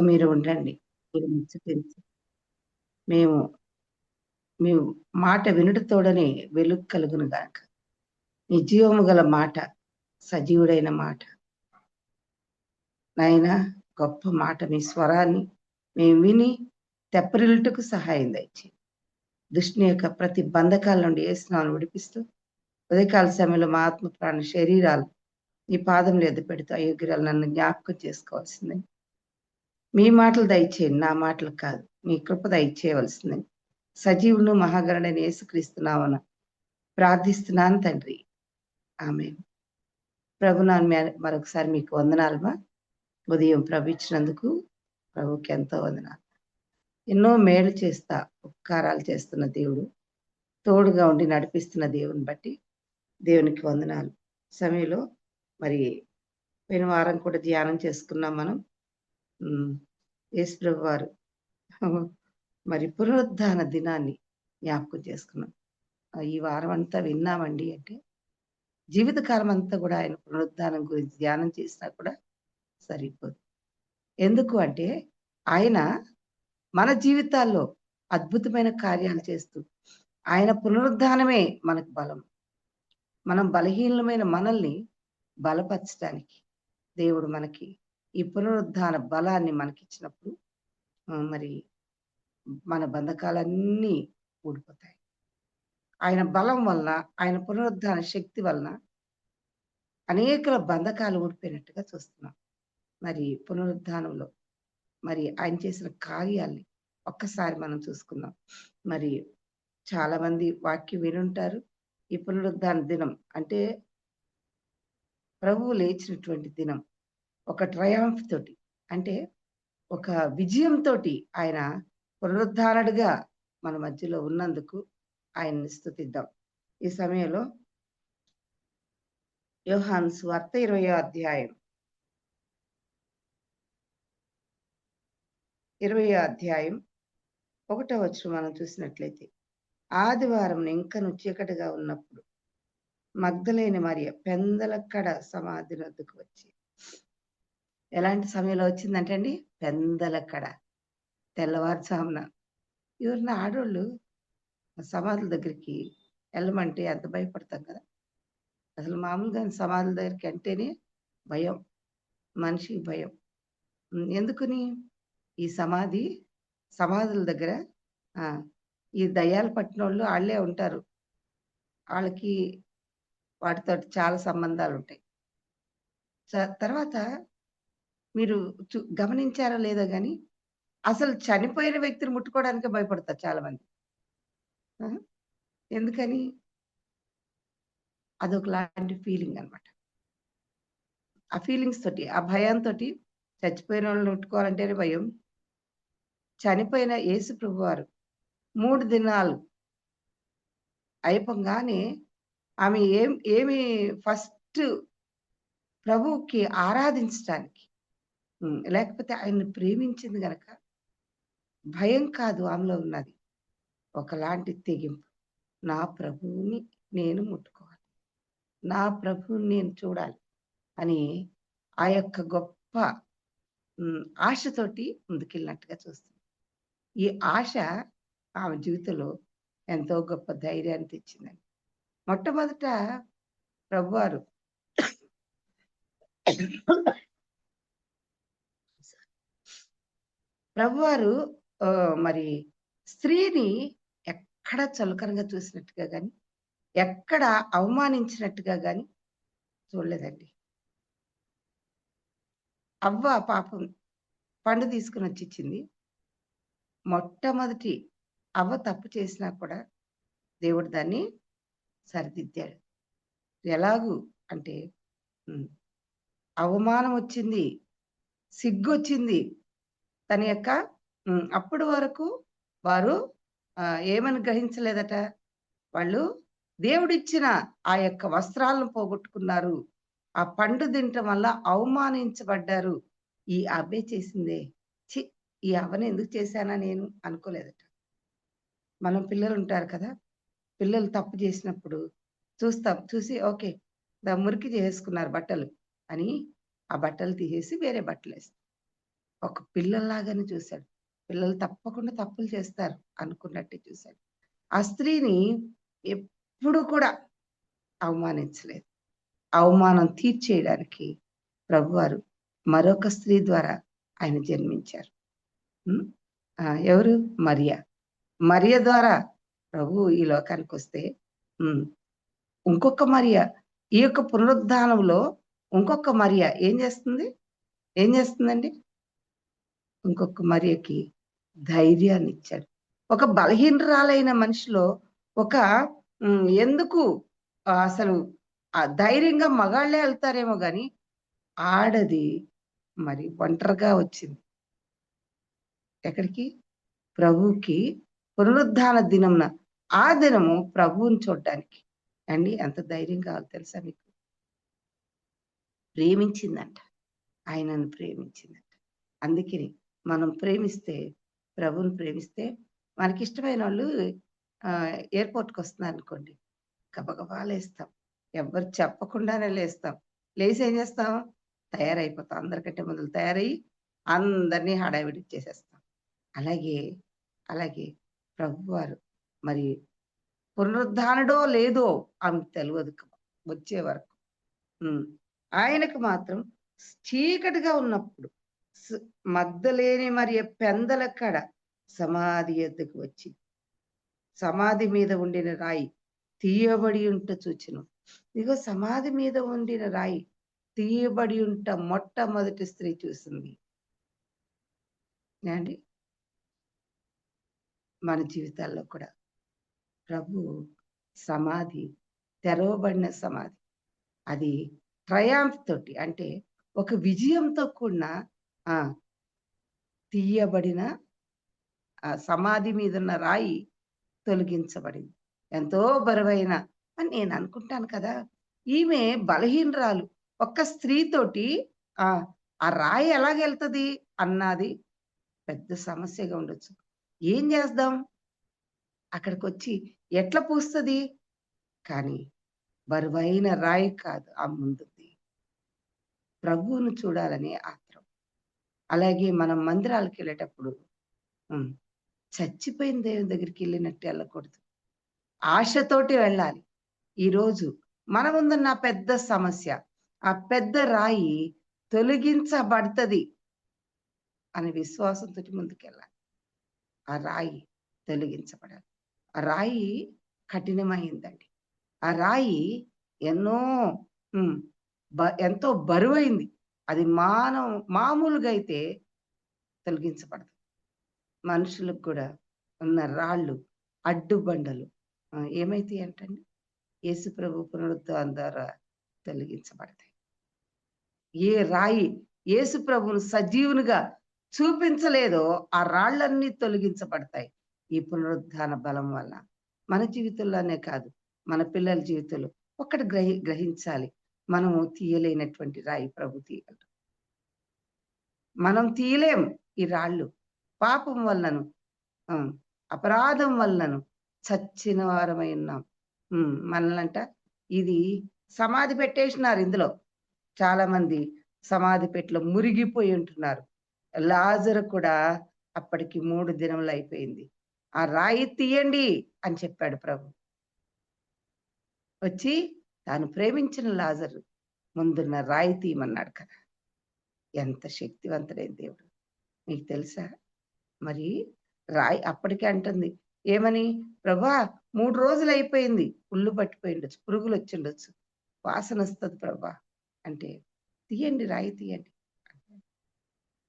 మీరు ఉండండి. మీరు ముచ్చటించి మేము మీ మాట వినుటతోడనే వెలుగు కలుగును గాక. నీ జీవము గల మాట, సజీవుడైన మాట. నాయనా గొప్ప మాట మీ స్వరాన్ని మేము విని తెప్పరిల్లుటకు సహాయం దయచేయి. దుష్టుని యొక్క ప్రతి బంధకాల నుండి యేసునామమున విడిపిస్తూ ఉదయకాల సమయంలో మా ఆత్మ ప్రాణ శరీరాలు నీ పాదముల యొద్ద పెడుతూ అయోగ్యురాలు నన్ను జ్ఞాపకం చేసుకోవాల్సిందని. మీ మాటలు దయచేయండి, నా మాటలు కాదు. మీ కృప దయచేయవలసిందని సజీవును మహాగణుడైన యేసుక్రీస్తు నామమున ప్రార్థిస్తున్నాను తండ్రి. ఆమేన్. ప్రభునామమున మరొకసారి మీకు వందనాలమ్మా. ఉదయం ప్రభు ఇచ్చినందుకు ప్రభుకి ఎంతో వందనాలు. ఎన్నో మేలు చేస్తా ఉపకారాలు చేస్తున్న దేవుడు, తోడుగా ఉండి నడిపిస్తున్న దేవుని బట్టి దేవునికి వందనాలు. సమయంలో మరి పోయిన వారం కూడా ధ్యానం చేసుకున్నాం మనం. యేసు ప్రభు వారు మరి పునరుద్ధాన దినాన్ని జ్ఞాపకం చేసుకున్నాం. ఈ వారం అంతా విన్నామండి అంటే జీవితకాలం అంతా కూడా ఆయన పునరుద్ధానం గురించి ధ్యానం చేసినా కూడా సరిపోదు. ఎందుకు అంటే ఆయన మన జీవితాల్లో అద్భుతమైన కార్యాలు చేస్తూ ఆయన పునరుద్ధానమే మనకు బలం. మనం బలహీనమైన మనల్ని బలపరచడానికి దేవుడు మనకి ఈ పునరుద్ధాన బలాన్ని మనకిచ్చినప్పుడు మరి మన బంధకాలన్నీ ఊడిపోతాయి. ఆయన బలం వలన, ఆయన పునరుద్ధాన శక్తి వలన అనేకల బంధకాలు ఊడిపోయినట్టుగా చూస్తున్నాం. మరి పునరుద్ధానంలో మరి ఆయన చేసిన కార్యాల్ని ఒక్కసారి మనం చూసుకుందాం. మరి చాలా మంది వాక్యం వినుంటారు. ఈ పునరుద్ధాన దినం అంటే ప్రభువు లేచినటువంటి దినం. ఒక ట్రయంఫ్ తోటి అంటే ఒక విజయంతోటి ఆయన పునరుద్ధానుడిగా మన మధ్యలో ఉన్నందుకు ఆయన్ని స్తుతిద్దాం. ఈ సమయంలో యోహాను సువార్త 20వ అధ్యాయం 1వ వచనం మనం చూసినట్లయితే, ఆదివారం ఇంకను చీకటిగా ఉన్నప్పుడు మగ్దలేని మరియ పెందలక్కడ సమాధి వద్దకు వచ్చి, ఎలాంటి సమయంలో వచ్చిందంటే అండి, పెందలక్కడ తెల్లవారుజామున. ఎవరన్నా ఆడోళ్ళు సమాధుల దగ్గరికి వెళ్ళమంటే ఎంత భయపడతాం కదా. అసలు మామూలుగా సమాధుల దగ్గరికి అంటేనే భయం, మనిషికి భయం. ఎందుకని? ఈ సమాధుల దగ్గర ఈ దయ్యాలు పట్టినోళ్ళు వాళ్ళే ఉంటారు. వాళ్ళకి వాటితోటి చాలా సంబంధాలు ఉంటాయి. తర్వాత మీరు గమనించారో లేదో గాని అసలు చనిపోయిన వ్యక్తిని ముట్టుకోవడానికే భయపడతారు చాలా మంది. ఎందుకని? అదొకలాంటి ఫీలింగ్ అన్నమాట. ఆ ఫీలింగ్స్ తోటి, ఆ భయంతోటి చచ్చిపోయిన వాళ్ళని ముట్టుకోవాలంటేనే భయం. చనిపోయిన యేసు ప్రభువారు 3 దినాలు అయిపోగానే ఆమె ఏమి ఫస్ట్ ప్రభువుకి ఆరాధించటానికి, లేకపోతే ఆయన్ని ప్రేమించింది గనక భయం కాదు ఆమెలో ఉన్నది, ఒకలాంటి తెగింపు. నా ప్రభువుని నేను ముట్టుకోవాలి, నా ప్రభువుని నేను చూడాలి అని ఆ యొక్క గొప్ప ఆశతోటి ముందుకెళ్ళినట్టుగా చూస్తుంది. ఈ ఆశ ఆమె జీవితంలో ఎంతో గొప్ప ధైర్యాన్ని తెచ్చిందండి. మొట్టమొదట ప్రభువారు మరి స్త్రీని ఎక్కడ చులకనగా చూసినట్టుగా గాని, ఎక్కడ అవమానించినట్టుగా గాని చూడలేదండి. అవ్వ పాపం పండు తీసుకుని వచ్చి ఇచ్చింది. మొట్టమొదటి అవ్వ తప్పు చేసినా కూడా దేవుడు దాన్ని సరిదిద్దాడు. ఎలాగూ అంటే అవమానం వచ్చింది, సిగ్గొచ్చింది. తన యొక్క అప్పటి వరకు వారు ఏమని గ్రహించలేదట, వాళ్ళు దేవుడిచ్చిన ఆ యొక్క వస్త్రాలను పోగొట్టుకున్నారు. ఆ పండు తినటం వల్ల అవమానించబడ్డారు. ఈ అవ్వే చేసిందే, ఛీ! ఈ అవ్వని ఎందుకు చేశానా నేను అనుకోలేదట. మనం పిల్లలు ఉంటారు కదా, పిల్లలు తప్పు చేసినప్పుడు చూస్తాం. చూసి ఓకే, మురికి చేసుకున్నారు బట్టలు అని ఆ బట్టలు తీసేసి వేరే బట్టలేస్తాం. ఒక పిల్లల్లాగానే చూశాడు. పిల్లలు తప్పకుండా తప్పులు చేస్తారు అనుకున్నట్టే చూశాడు. ఆ స్త్రీని ఎప్పుడు కూడా అవమానించలేదు. అవమానం తీర్చేయడానికి ప్రభువారు మరొక స్త్రీ ద్వారా ఆయన జన్మించారు. హ్మ్. ఎవరు? మరియ. మరియ ద్వారా ప్రభువు ఈ లోకానికొస్తే హ్మ్. ఇంకొక మరియ, ఈ యొక్క పునరుద్ధానంలో ఇంకొక మరియ ఏం చేస్తుంది? ఏం చేస్తుందండి? ఇంకొక మరియకి ధైర్యాన్నిచ్చాడు. ఒక బలహీనురాలైన మనిషిలో ఒక ఎందుకు అసలు ధైర్యంగా మగాళ్ళే ఎళ్తారేమో గాని, ఆడది మరి ఒంటరిగా వచ్చింది. ఎక్కడికి? ప్రభువుకి పునరుద్ధాన దినమున ఆ దినము ప్రభువుని చూడ్డానికి. అండి ఎంత ధైర్యం కావాలో తెలుసా మీకు? ప్రేమించిందంట. ఆయనను ప్రేమించిందంట. అందుకని మనం ప్రేమిస్తే, ప్రభువుని ప్రేమిస్తే మనకిష్టమైనోళ్ళు ఎయిర్‌పోర్ట్‌కొస్తున్నారనుకోండి, గబగబా లేస్తాం. ఎవ్వరు చెప్పకుండానే లేస్తాం. లేసి ఏం చేస్తాం? తయారైపోతాం. అందరికంటే మొదలు తయారయ్యి అందరిని హడావిడి చేసేస్తాం. అలాగే, అలాగే ప్రభువారు మరి పునరుద్ధానుడో లేదో ఆమెకు తెలవదు వచ్చే వరకు. హ్మ్. ఆయనకు మాత్రం చీకటిగా ఉన్నప్పుడు స్ మగ్దలేని మరియ పెందల కడ సమాధి యొద్దకు వచ్చి, సమాధి మీద ఉండిన రాయి తీయబడి ఉంట చూచెను. ఇదిగో సమాధి మీద ఉండిన రాయి తీయబడి ఉంట మొట్టమొదటి స్త్రీ చూసింది. ఏవండీ? మన జీవితాల్లో కూడా ప్రభు సమాధి తెరవబడిన సమాధి. అది ట్రయాంఫ్ తోటి అంటే ఒక విజయంతో కూడిన ఆ! తీయబడిన సమాధి మీదున్న రాయి తొలగించబడింది. ఎంతో బరువైన అని నేను అనుకుంటాను కదా! ఈమె బలహీనరాలు. ఒక్క స్త్రీతోటి ఆ! ఆ రాయి ఎలాగెళ్తది అన్నది పెద్ద సమస్యగా ఉండొచ్చు. ఏం చేద్దాం? అక్కడికొచ్చి ఎట్లా పూస్తది? కానీ బరువైన రాయి కాదు ఆ ముందుంది. ప్రభువును చూడాలనే ఆత్రం. అలాగే మనం మందిరాలకెళ్ళేటప్పుడు హ్మ్. చచ్చిపోయిన దేవుని దగ్గరికెళ్ళినట్టు ఎళ్ళకూడదు. ఆశతోటి వెళ్ళాలి. ఈరోజు మన ముందున్న పెద్ద సమస్య, ఆ పెద్ద రాయి తొలగించబడతది అనే విశ్వాసంతోటి ముందుకెళ్ళాలి. ఆ రాయి తొలగించబడాలి. ఆ రాయి కఠినమైందండి. ఆ రాయి ఎన్నో హ్మ్. ఎంతో బరువైంది. అది మామూలుగా అయితే తొలగించబడదు. మనుషులకు కూడా ఉన్న రాళ్ళు, అడ్డుబండలు ఏమైతాయంటండి? యేసుప్రభు పునరుత్థానం ద్వారా తొలగించబడతాయి. ఏ రాయి యేసుప్రభువును సజీవునిగా చూపించలేదో ఆ రాళ్ళన్నీ తొలగించబడతాయి. ఈ పునరుత్థాన బలం వల్ల. మన జీవితంలోనే కాదు, మన పిల్లల జీవితంలో ఒక్కటి గ్రహించాలి. మనము తీయలేనటువంటి రాయి ప్రభు తీయగలడు. మనం తీయలేం ఈ రాళ్ళు. పాపం వలనను, ఆ! అపరాధం వలనను చచ్చిన వారమై ఉన్నాం. మనల్నంట ఇది సమాధి పెట్టేసినారు ఇందులో. చాలా మంది సమాధి పెట్టెలో మురిగిపోయి ఉంటున్నారు. లాజరు కూడా అప్పటికి 3 దినములయిపోయింది. ఆ రాయి తీయండి అని చెప్పాడు ప్రభు. వచ్చి తాను ప్రేమించిన లాజరు ముందున్న రాయి తీయమన్నాడు కదా! ఎంత శక్తివంతుడైన దేవుడు. మీకు తెలుసా? మరి రాయి అప్పటికే అంటుంది. ఏమని? ప్రభా 3 రోజులయిపోయింది. పుళ్ళు పట్టిపోయుండొచ్చు. పురుగులొచ్చుండొచ్చు. వాసనొస్తది ప్రభా! అంటే తీయండి రాయి తీయండి.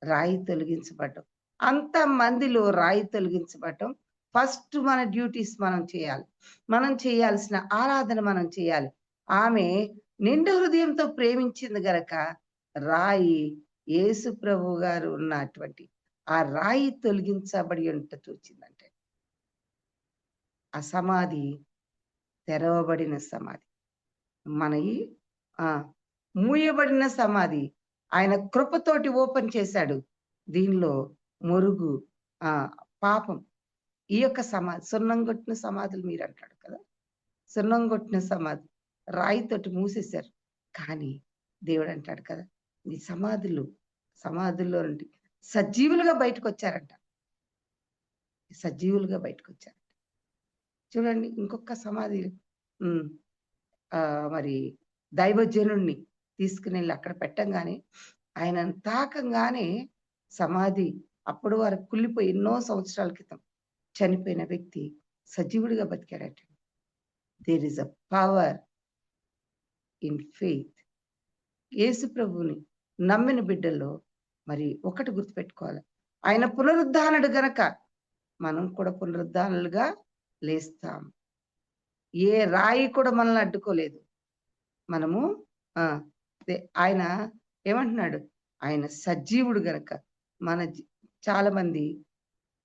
రాయి తొలగించబడ్డం. అంతమందిలో రాయి తొలగించబడటం ఫస్ట్ మన డ్యూటీస్ మనం చేయాలి. మనం చేయాల్సిన ఆరాధన మనం చేయాలి. ఆమె నిండు హృదయంతో ప్రేమించింది గనక రాయి యేసు ప్రభువు గారు ఉన్నటువంటి ఆ రాయి తొలగించబడి ఉంట చూచిందంటే. ఆ సమాధి తెరవబడిన సమాధి. మనయి ఆ! మూయబడిన సమాధి. ఆయన కృపతోటి ఓపెన్ చేశాడు. దీనిలో మురుగు, పాపం. ఈ యొక్క సున్నం గొట్టిన సమాధులు మీరంటాడు కదా! సున్నం గొట్టిన సమాధి. రాయితోటి మూసేశారు. కానీ దేవుడంటాడు కదా! ఈ సమాధుల్లో నుండి సజీవులుగా బయటకు వచ్చారంట. సజీవులుగా బయటకు వచ్చారు. చూడండి ఇంకొక సమాధి మరి దైవజనుడిని తీసుకుని అక్కడ పెట్టంగానే ఆయనను తాకంగానే సమాధి అప్పటి వరకు కుళ్ళిపోయి ఎన్నో సంవత్సరాల క్రితం చనిపోయిన వ్యక్తి సజీవుడిగా బతికాడట. There is a power in faith. Yesu ప్రభువుని నమ్మిన బిడ్డల్లో మరి ఒకటి గుర్తుపెట్టుకోవాలి, ఆయన పునరుద్ధానుడు గనక మనం కూడా పునరుద్ధానులుగా లేస్తాం. ఏ రాయి కూడా మనల్ని అడ్డుకోలేదు. మనము ఆయన ఏమంటున్నాడు, ఆయన సజీవుడు గనక చాలా మంది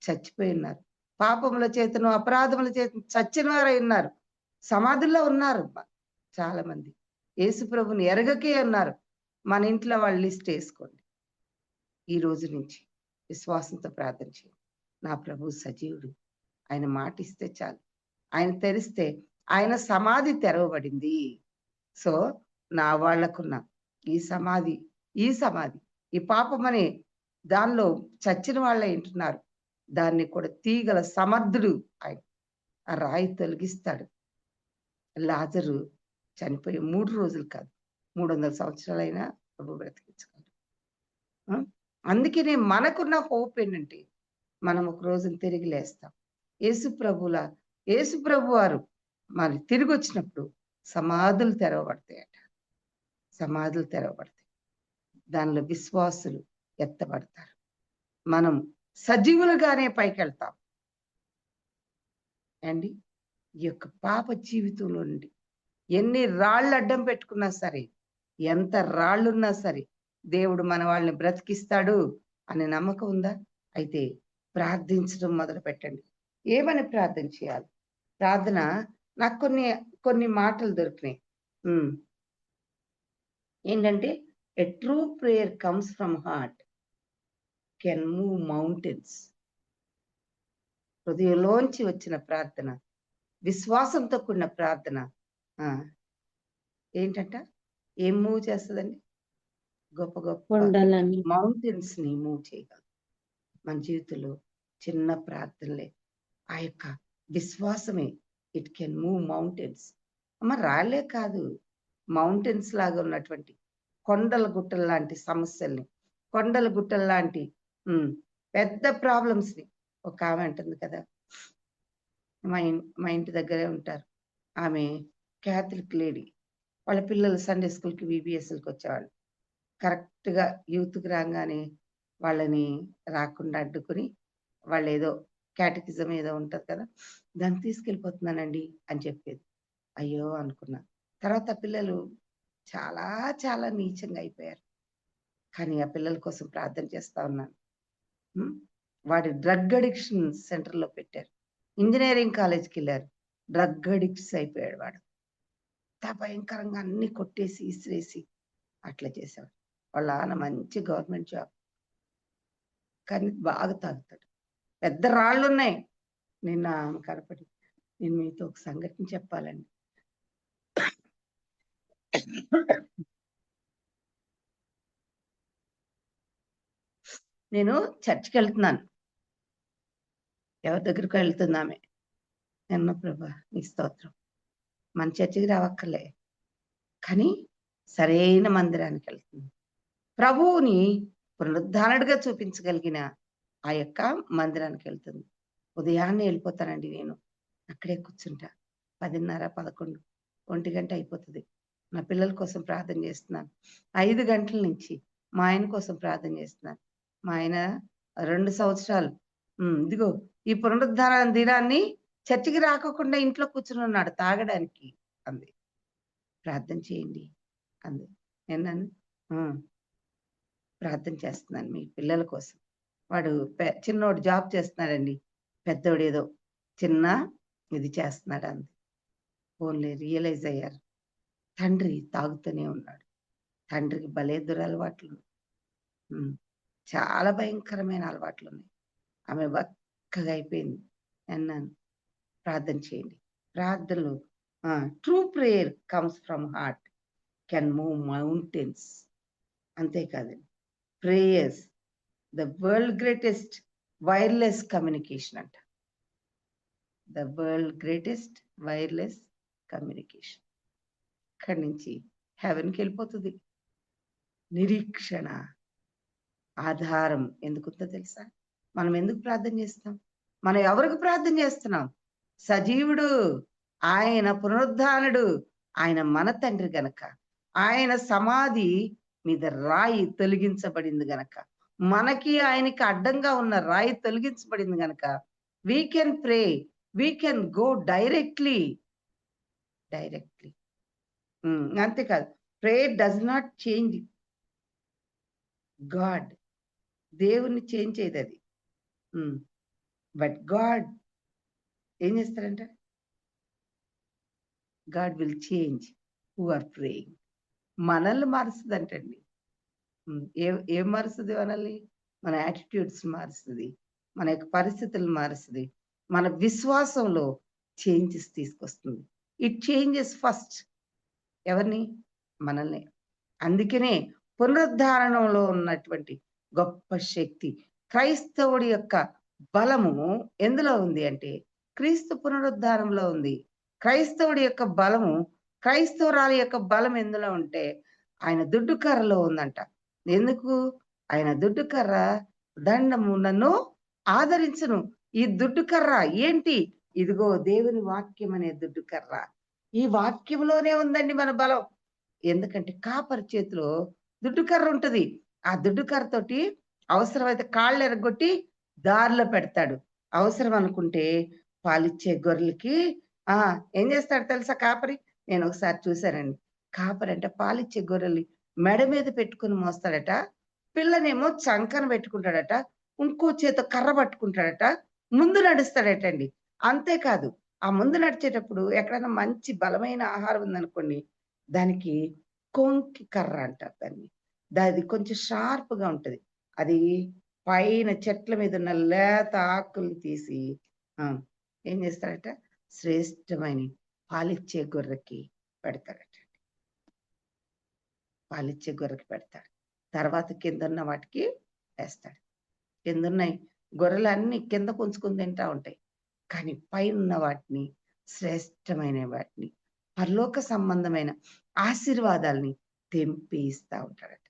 చచ్చిపోయి ఉన్నారు, పాపముల చేతను అపరాధముల చేతను చచ్చిన వారై ఉన్నారు, సమాధుల్లో ఉన్నారు చాలా మంది, యేసు ప్రభుని ఎరగకే ఉన్నారు. మన ఇంట్లో వాళ్ళ లిస్ట్ వేసుకోండి. ఈ రోజు నుంచి విశ్వాసంతో ప్రార్థన చేయండి. నా ప్రభు సజీవుడు, ఆయన మాట ఇస్తే చాలు, ఆయన తెరిస్తే ఆయన సమాధి తెరవబడింది. సో నా వాళ్లకున్న ఈ సమాధి ఈ పాపమనే దానిలో చచ్చిన వాళ్ళే వింటున్నారు, దాన్ని కూడా తీగల సమర్థుడు ఆయన. ఆ రాయి తొలగిస్తాడు. లాజరు చనిపోయి 3 రోజులు కాదు 300 సంవత్సరాలైనా ప్రభు బ్రతికించగలరు. అందుకనే మనకున్న హోప్ ఏంటంటే మనం ఒక రోజున తిరిగి లేస్తాం. యేసు ప్రభు వారు మరి తిరిగి వచ్చినప్పుడు సమాధులు తెరవబడతాయట. సమాధులు తెరవబడతాయి. దానిలో విశ్వాసులు ఎత్తబడతారు. మనం సజీవులుగానే పైకెళ్తాం అండి. ఈ యొక్క పాప జీవితంలో నుండి ఎన్ని రాళ్ళు అడ్డం పెట్టుకున్నా సరే, ఎంత రాళ్ళున్నా సరే దేవుడు మన వాళ్ళని బ్రతికిస్తాడు అనే నమ్మకం ఉందా? అయితే ప్రార్థించడం మొదలు పెట్టండి. ఏమని ప్రార్థన చేయాలి? ప్రార్థన నాకు కొన్ని మాటలు దొరికినాయి. ఏంటంటే, a true prayer comes from heart can move mountains. హృదయంలోంచి వచ్చిన ప్రార్థన, విశ్వాసంతో కూడిన ప్రార్థన ఏంటంట, ఏం మూవ్ చేస్తుందండి? గొప్ప గొప్ప మౌంటైన్స్ ని మూవ్ చేయగలదు. మన జీవితంలో చిన్న ప్రార్థనలే, ఆ యొక్క విశ్వాసమే ఇట్ కెన్ మూవ్ మౌంటైన్స్. రాళ్లే కాదు, మౌంటైన్స్ లాగా ఉన్నటువంటి కొండల గుట్టల లాంటి సమస్యల్ని, కొండల గుట్టల లాంటి పెద్ద ప్రాబ్లమ్స్ ని. ఒక ఆమె అంటుంది కదా, మా ఇంటి దగ్గరే ఉంటారు, ఆమె క్యాథలిక్ లేడీ. వాళ్ళ పిల్లలు సండే స్కూల్కి VBSLకి వచ్చేవాళ్ళు. కరెక్ట్గా యూత్కి రాగానే వాళ్ళని రాకుండా అడ్డుకుని, వాళ్ళు ఏదో క్యాటకిజం ఏదో ఉంటుంది కదా, దాన్ని తీసుకెళ్ళిపోతున్నానండి అని చెప్పేది. అయ్యో అనుకున్నా. తర్వాత పిల్లలు చాలా చాలా నీచంగా అయిపోయారు. కానీ ఆ పిల్లల కోసం ప్రార్థన చేస్తా ఉన్నాను. వాడి డ్రగ్ అడిక్షన్ సెంటర్లో పెట్టారు. ఇంజనీరింగ్ కాలేజ్కి వెళ్ళారు, డ్రగ్ అడిక్ట్స్ అయిపోయాడు వాడు. భయంకరంగా అన్ని కొట్టేసి ఇసిరేసి అట్లా చేశాడు. వాళ్ళ నాన్న మంచి గవర్నమెంట్ జాబ్, కానీ బాగా తాగుతాడు. పెద్ద రాళ్ళు ఉన్నాయి. నిన్న ఆమె కనపడి, నేను మీతో ఒక సంఘటన చెప్పాలండి. నేను చర్చికి వెళ్తున్నాను, ఎవరి దగ్గరకు వెళ్తుంది ఆమె. నిన్న ప్రభా నీ స్తోత్రం, మన చర్చికి రావక్కర్లే, కానీ సరైన మందిరానికి వెళ్తుంది. ప్రభువుని పునరుద్ధారణగా చూపించగలిగిన ఆ యొక్క మందిరానికి వెళ్తుంది. ఉదయాన్నే వెళ్ళిపోతానండి నేను, అక్కడే కూర్చుంటా. 10:30, 11, 1 గంట అయిపోతుంది. నా పిల్లల కోసం ప్రార్థన చేస్తున్నాను. 5 గంటల నుంచి మా ఆయన కోసం ప్రార్థన చేస్తున్నాను. మా ఆయన 2 సంవత్సరాలు ఇదిగో ఈ పునరుద్ధారణ దినాన్ని చర్చికి రాకోకుండా ఇంట్లో కూర్చుని ఉన్నాడు తాగడానికి అంది. ప్రార్థన చేయండి అంది. నేను ప్రార్థన చేస్తున్నాను మీ పిల్లల కోసం. వాడు చిన్నోడు జాబ్ చేస్తున్నాడండి, పెద్దోడు ఏదో చిన్న ఇది చేస్తున్నాడు అంది. ఓన్లీ రియలైజ్ అయ్యారు, తండ్రి తాగుతూనే ఉన్నాడు. తండ్రికి భలే దురలవాట్లు, చాలా భయంకరమైన అలవాట్లు ఉన్నాయి. ఆమె బక్కగా అయిపోయింది. అన్నాను ప్రార్థన చేయండి. ప్రార్థనలు true prayer comes from heart can move mountains. అంతేకాదండి, prayers the world greatest wireless communication అంట. The world greatest wireless communication. ఇక్కడి నుంచి హెవెన్కి వెళ్ళిపోతుంది. నిరీక్షణ ఆధారం ఎందుకుందో తెలుసా? మనం ఎందుకు ప్రార్థన చేస్తున్నాం? మనం ఎవరికి ప్రార్థన చేస్తున్నాం? సజీవుడు, ఆయన పునరుద్ధానుడు, ఆయన మన తండ్రి గనక, ఆయన సమాధి మీద రాయి తొలగించబడింది గనక, మనకి ఆయనకి అడ్డంగా ఉన్న రాయి తొలగించబడింది గనక we can pray, we can go directly. అంతేకాదు, prayer does not change God. దేవుణ్ణి చేంజ్ చేయదు అది. బట్ గాడ్ ఏం చేస్తారంట? God will change who are praying. మనల్ని మారుస్తుంది అంటండి. ఏం మారుస్తుంది మనల్ని? మన యాటిట్యూడ్స్ మారుస్తుంది, మన యొక్క పరిస్థితులు మారుస్తుంది, మన విశ్వాసంలో చేంజెస్ తీసుకొస్తుంది. ఇట్ చేంజెస్ ఫస్ట్ ఎవరిని? మనల్ని. అందుకనే పునరుద్ధారణంలో ఉన్నటువంటి గొప్ప శక్తి, క్రైస్తవుడి యొక్క బలము ఎందులో ఉంది అంటే క్రీస్తు పునరుద్ధానంలో ఉంది. క్రైస్తవుడి యొక్క బలము, క్రైస్తవురాలి యొక్క బలం ఎందులో ఉంటే ఆయన దుడ్డుకర్రలో ఉందంట. ఎందుకు? ఆయన దుడ్డుకర్ర దండము నన్ను ఆదరించును. ఈ దుడ్డుకర్ర ఏంటి? ఇదిగో దేవుని వాక్యం అనే దుడ్డుకర్ర. ఈ వాక్యంలోనే ఉందండి మన బలం. ఎందుకంటే కాపరి చేతిలో దుడ్డుకర్ర ఉంటది. ఆ దుడ్డుకర్రతోటి అవసరమైతే కాళ్ళు ఎరగొట్టి దారిలో పెడతాడు. అవసరం అనుకుంటే పాలిచ్చే గొర్రెలకి ఏం చేస్తాడు తెలుసా కాపరి? నేను ఒకసారి చూశానండి. కాపరి అంటే పాలిచ్చే గొర్రెల్ని మెడ మీద పెట్టుకుని మోస్తాడట, పిల్లనేమో చంకన పెట్టుకుంటాడట, ఇంకో చేత కర్ర పట్టుకుంటాడట, ముందు నడుస్తాడటండి. అంతేకాదు, ఆ ముందు నడిచేటప్పుడు ఎక్కడైనా మంచి బలమైన ఆహారం ఉందనుకోండి, దానికి కొంకి కర్ర అంటారు దాన్ని. అది కొంచెం షార్ప్గా ఉంటది. అది పైన చెట్ల మీద ఉన్న లేత ఆకుల్ని తీసి ఏం చేస్తాడట? శ్రేష్టమైన పాలిచ్చే గొర్రెకి పెడతాడట. పాలిచ్చే గొర్రెకి పెడతాడు. తర్వాత కిందన్న వాటికి వేస్తాడు. కిందన్నాయి గొర్రెలు అన్ని కింద కొంచుకుని తింటా ఉంటాయి, కానీ పైన వాటిని, శ్రేష్టమైన వాటిని, పరలోక సంబంధమైన ఆశీర్వాదాలని తెంపి ఇస్తా ఉంటాడట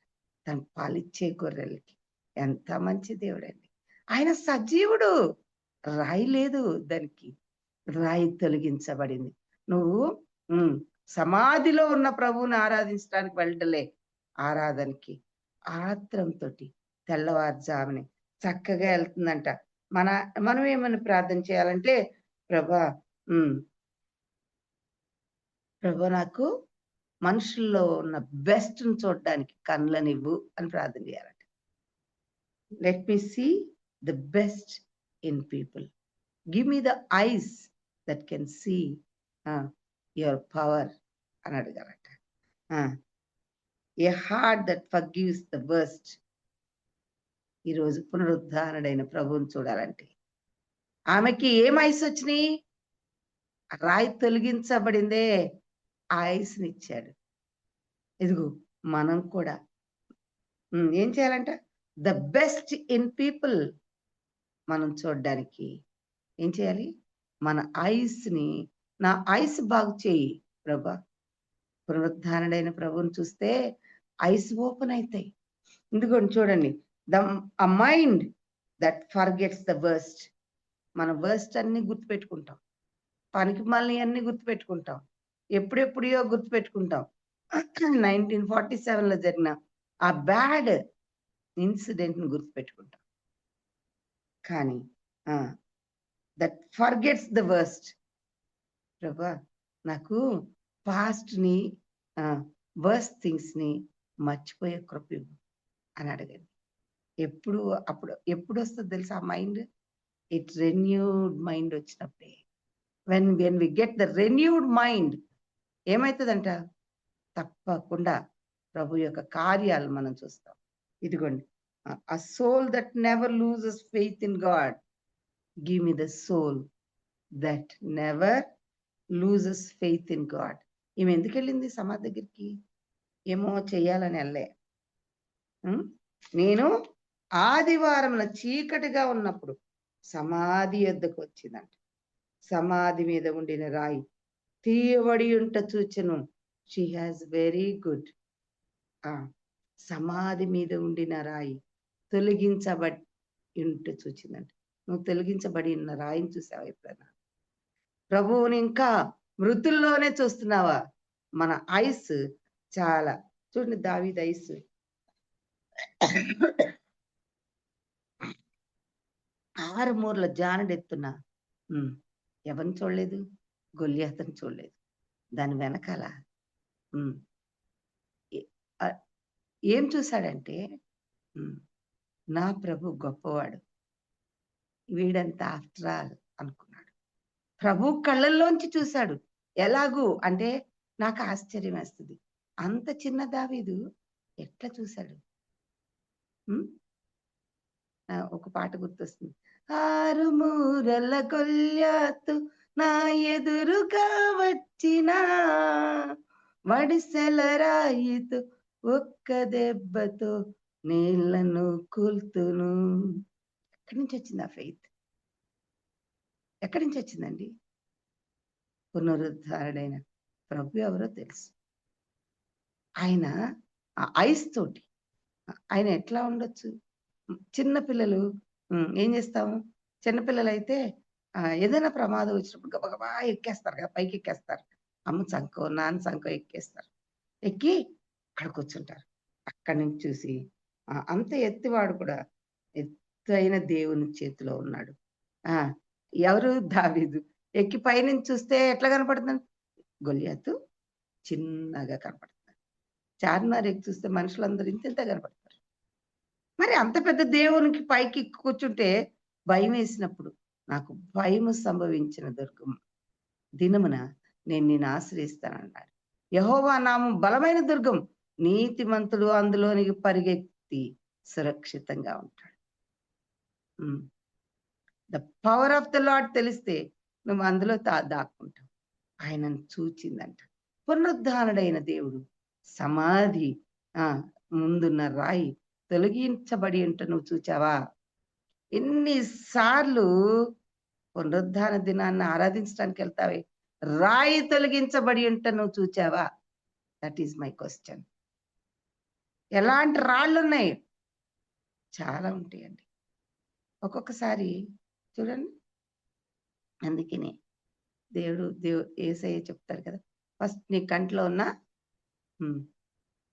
తను పాలిచ్చే గొర్రెలకి. ఎంత మంచి దేవుడండి ఆయన! సజీవుడు. రాయి లేదు దానికి, రాయి తొలగించబడింది. నువ్వు సమాధిలో ఉన్న ప్రభువుని ఆరాధించడానికి వెళ్ళటలే, ఆరాధనకి ఆత్రంతో తెల్లవారుజాముని చక్కగా వెళ్తుందంట. మనం ఏమని ప్రార్థన చేయాలంటే, ప్రభా నాకు మనుషుల్లో ఉన్న బెస్ట్ని చూడడానికి కళ్ళనివ్వు అని ప్రార్థన చేయాలంట. Let me see the best in people. Give me the eyes that can see your power అని అడగాలట. A heart that forgives the worst. ఈరోజు పునరుద్ధారణుడైన ప్రభువుని చూడాలంటే ఆమెకి ఏం ఐస్ వచ్చినాయి? రాయి తొలగించబడిందే, ఆ ఐస్ని ఇచ్చాడు. ఇదిగో మనం కూడా ఏం చేయాలంట? ద బెస్ట్ ఇన్ పీపుల్ మనం చూడడానికి ఏం చేయాలి? మన ఐస్ని, నా ఐస్ బాగు చేయి ప్రభా. పునరుద్ధారణుడైన ప్రభువుని చూస్తే ఐస్ ఓపెన్ అవుతాయి. ఎందుకంటే చూడండి, a mind that forgets the worst. మన వర్స్ట్ అన్ని గుర్తుపెట్టుకుంటాం, పనికి మళ్ళీ అన్ని గుర్తుపెట్టుకుంటాం, ఎప్పుడెప్పుడో గుర్తుపెట్టుకుంటాం. 1947లో జరిగిన ఆ బ్యాడ్ ఇన్సిడెంట్ని గుర్తుపెట్టుకుంటాం. కానీ దట్ ఫర్గెట్స్ ద వర్స్ట్. ప్రభా నాకు పాస్ట్ని, వర్స్ట్ థింగ్స్ని మర్చిపోయే కృప అని అడగండి. ఎప్పుడు వస్తుంది తెలుసా ఆ మైండ్? ఇట్ రెన్యూడ్ మైండ్ వచ్చినప్పుడే. When we get the renewed mind ఏమవుతుందంట? తప్పకుండా ప్రభు యొక్క కార్యాలు మనం చూస్తాం. ఇదిగోండి, a soul that never loses faith in God. Give me the soul that never loses faith in God. ఈమె ఎందుకు వెళ్ళింది సమాధి దగ్గరికి? ఏమో చెయ్యాలని వెళ్ళే. నేను ఆదివారం చీకటిగా ఉన్నప్పుడు సమాధి యొద్దకు వచ్చిందంట. సమాధి మీద ఉండిన రాయి తీయబడి ఉంట చూచెను. She has very good. సమాధి మీద ఉండిన రాయి తొలగించబడి ఉంట చూచిందంట. నువ్వు తొలగించబడి ఉన్న రాయిని చూసావా ఎప్పుడైనా? ప్రభువుని ఇంకా మృతుల్లోనే చూస్తున్నావా? మన ఐస్ చాలా చూడండి, దావీదు ఐస్ 6 మూరల జానడెత్తున ఎవరిని చూడలేదు? గొల్యాతుని చూడలేదు. దాని వెనకాల ఏం చూశాడంటే, నా ప్రభు గొప్పవాడు, వీడంత ఆఫ్టర్ ఆల్ అనుకున్నాడు. ప్రభు కళ్ళల్లోంచి చూశాడు. ఎలాగూ అంటే నాకు ఆశ్చర్యం వేస్తుంది, అంత చిన్న దావీదు ఎట్లా చూశాడు? ఒక పాట గుర్తొస్తుంది, 6 మూరల గొల్యాతు నా ఎదురుగా వచ్చిన వడిసెల రాయితో ఒక్క దెబ్బతో నీళ్లను కూల్తును. ఎక్కడి నుంచి వచ్చింది ఆ ఫెయిత్? ఎక్కడి నుంచి వచ్చిందండి? పునరుద్ధారుడైన ప్రభు ఎవరో తెలుసు. ఆయన ఆ ఐస్ తోటి ఆయన ఎట్లా ఉండొచ్చు? చిన్న పిల్లలు ఏం చేస్తాము? చిన్నపిల్లలు అయితే ఏదైనా ప్రమాదం వచ్చినప్పుడు గబగబా ఎక్కేస్తారు కదా, పైకి ఎక్కేస్తారు. అమ్మ సంకో నాన్న సంకో ఎక్కేస్తారు. ఎక్కి అక్కడ కూర్చుంటారు. అక్కడి నుంచి చూసి అంత ఎత్తివాడు కూడా ఎత్తైన దేవుని చేతిలో ఉన్నాడు. ఎవరు? దావీదు. ఎక్కి పైనుంచి చూస్తే ఎట్లా కనపడుతుంది? గొల్యాతు చిన్నగా కనపడుతుంది. చార్మినార్ ఎక్కి చూస్తే మనుషులందరూ ఇంత కనపడతారు. మరి అంత పెద్ద దేవునికి పైకి కూర్చుంటే భయం వేసినప్పుడు, నాకు భయము సంభవించిన దినమున నేను నిన్ను ఆశ్రయిస్తానన్నాడు. యెహోవా నామం బలమైన దుర్గం, నీతిమంతుడు అందులోనికి పరిగెత్తి సురక్షితంగా ఉంటాడు. The power of the lord తెలిస్తే నువ్వు అందులో దాక్కుంటావు. ఆయనను చూచిందంట. పునరుద్ధానుడైన దేవుడు సమాధి ముందున్న రాయి తొలగించబడి ఉంట నువ్వు చూచావా? ఎన్నిసార్లు పునరుద్ధాన దినాన్ని ఆరాధించడానికి వెళ్తావే, రాయి తొలగించబడి ఉంట నువ్వు చూచావా? That is my question. ఎలాంటి రాళ్ళు ఉన్నాయి? చాలా ఉంటాయండి. ఒక్కొక్కసారి చూడండి, అందుకనే దేవుడు యేసయ్య చెప్తాడు కదా, ఫస్ట్ నీ కంట్లో ఉన్న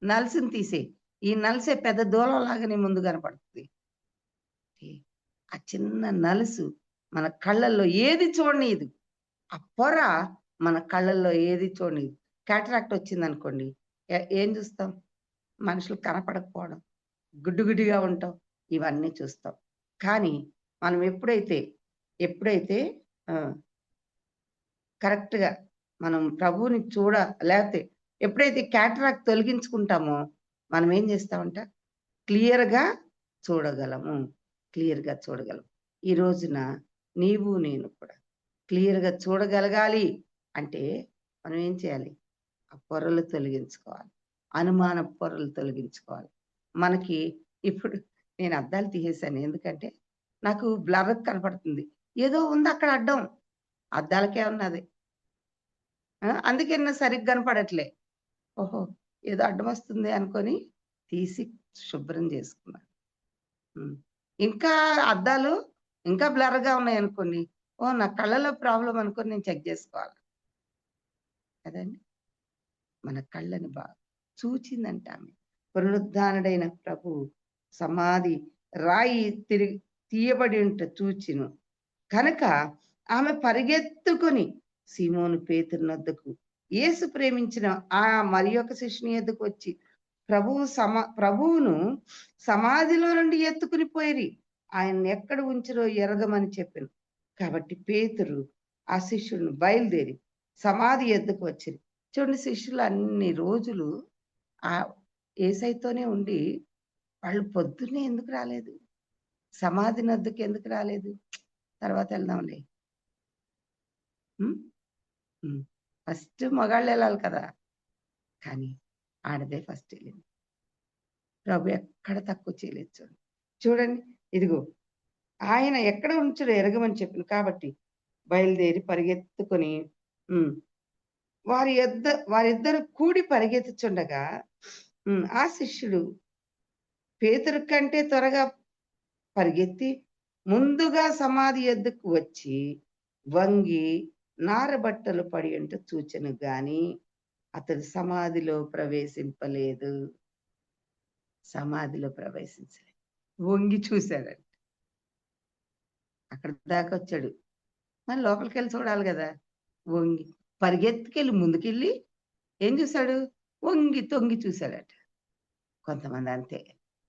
నలుసుని తీసేయి. ఈ నలుసే పెద్ద దూలంలాగా నీ ముందు కనపడుతుంది. ఆ చిన్న నలుసు మన కళ్ళల్లో ఏది చూడనీయదు. ఆ పొర మన కళ్ళల్లో ఏది చూడనీయదు. క్యాటరాక్ట్ వచ్చింది అనుకోండి, ఏం చూస్తాం? మనుషులు కనపడకపోవడం, గుడ్డిగా ఉంటాం, ఇవన్నీ చూస్తాం. కానీ మనం ఎప్పుడైతే కరెక్ట్గా మనం ప్రభువుని లేకపోతే ఎప్పుడైతే క్యాటరాక్ట్ తొలగించుకుంటామో మనం ఏం చేస్తామంట? క్లియర్గా చూడగలము. ఈ రోజున నీవు నేను కూడా క్లియర్గా చూడగలగాలి అంటే మనం ఏం చేయాలి? ఆ పొరలు తొలగించుకోవాలి, అనుమాన పొరలు తొలగించుకోవాలి. మనకి ఇప్పుడు నేను అద్దాలు తీసేసాను, ఎందుకంటే నాకు బ్లర్ కనపడుతుంది, ఏదో ఉంది అక్కడ అడ్డం, అద్దాలకే ఉన్నది, అందుకే నా సరిగ్గా కనపడట్లే. ఓహో, ఏదో అడ్డం వస్తుంది అనుకొని తీసి శుభ్రం చేసుకున్నాను. ఇంకా అద్దాలు ఇంకా బ్లర్గా ఉన్నాయి అనుకోండి, నా కళ్ళలో ప్రాబ్లం అనుకొని నేను చెక్ చేసుకోవాలి కదండి. మన కళ్ళని బాగా చూచిందంట ఆమె. పునరుద్ధానుడైన ప్రభు సమాధి రాయి తీయబడి ఉంట చూచిను కనుక ఆమె పరిగెత్తుకొని సీమోను పేతురు వద్దకు, యేసు ప్రేమించిన ఆ మరి ఒక శిష్యుని వద్దకు వచ్చి ప్రభువును సమాధిలో నుండి ఎత్తుకుని పోయి ఆయన ఎక్కడ ఉంచిరో ఎరగమని చెప్పాను. కాబట్టి పేతురు ఆ శిష్యుడిని బయలుదేరి సమాధి ఎద్దుకు వచ్చింది. చూడండి, శిష్యులు అన్ని రోజులు ఆ యేసయ్యతోనే ఉండి వాళ్ళు పొద్దున్నే ఎందుకు రాలేదు? సమాధి నద్దుకు ఎందుకు రాలేదు? తర్వాత వెళ్దాంలే. ఫస్ట్ మగాళ్ళు వెళ్ళాలి కదా, కానీ ఆడదే ఫస్ట్ వెళ్ళింది. ప్రభు ఎక్కడ తక్కువ చేయలేదు. చూడండి, చూడండి, ఇదిగో ఆయన ఎక్కడ ఉంచుడో ఎరగమని చెప్పిన కాబట్టి బయలుదేరి పరిగెత్తుకొని వారిద్దరు కూడి పరిగెత్తుచుండగా ఆ శిష్యుడు పేతురు కంటే త్వరగా పరిగెత్తి ముందుగా సమాధి ఎద్దుకు వచ్చి వంగి నారబట్టలు పడి అంటూ చూచెను గాని అతడు సమాధిలో ప్రవేశింపలేదు. సమాధిలో ప్రవేశించలేదు, వంగి చూశాడంట. అక్కడ దాకా వచ్చాడు, మరి లోపలికి వెళ్ళి చూడాలి కదా. వంగి పరిగెత్తుకెళ్ళి ముందుకెళ్ళి ఏం చూశాడు? వంగి తొంగి చూశాడట. కొంతమంది అంతే,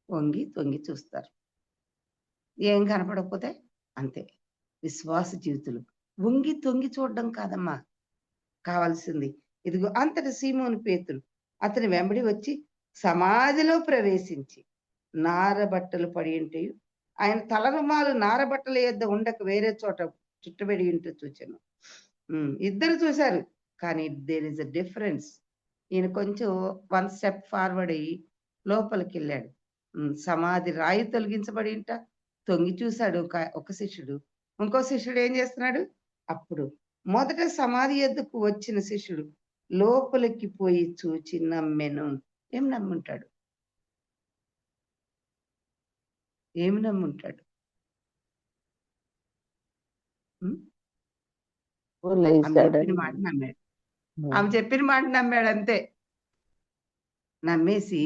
వంగి తొంగి చూస్తారు, ఏం కనపడకపోతే అంతే. విశ్వాస జీవితులు వంగి తొంగి చూడడం కాదమ్మా కావాల్సింది. ఇదిగో అంతటి సీమోను పేతురు అతని వెంబడి వచ్చి సమాధిలో ప్రవేశించి నారబట్టలు పడి ఉంటాయి, ఆయన తలరుమాలు నారబట్టల యొద్ద ఉండక వేరే చోట చుట్టబడి ఉంటూ చూచాను. ఇద్దరు చూశారు, కానీ దేర్ ఇస్ అ డిఫరెన్స్. ఈయన కొంచెం 1 స్టెప్ ఫార్వర్డ్ అయ్యి లోపలికి వెళ్ళాడు. సమాధి రాయి తొలగించబడి ఉంట తొంగి చూశాడు ఒక శిష్యుడు. ఇంకో శిష్యుడు ఏం చేస్తున్నాడు? అప్పుడు మొదట సమాధి ఎద్దుకు వచ్చిన శిష్యుడు లోపలికి పోయి చూచి నమ్మెను. ఏం నమ్ముంటాడు? ఏమి నమ్ముంటాడు? ఆమె చెప్పిన మాట నమ్మాడు. ఆమె చెప్పిన మాట నమ్మాడు అంతే. నమ్మేసి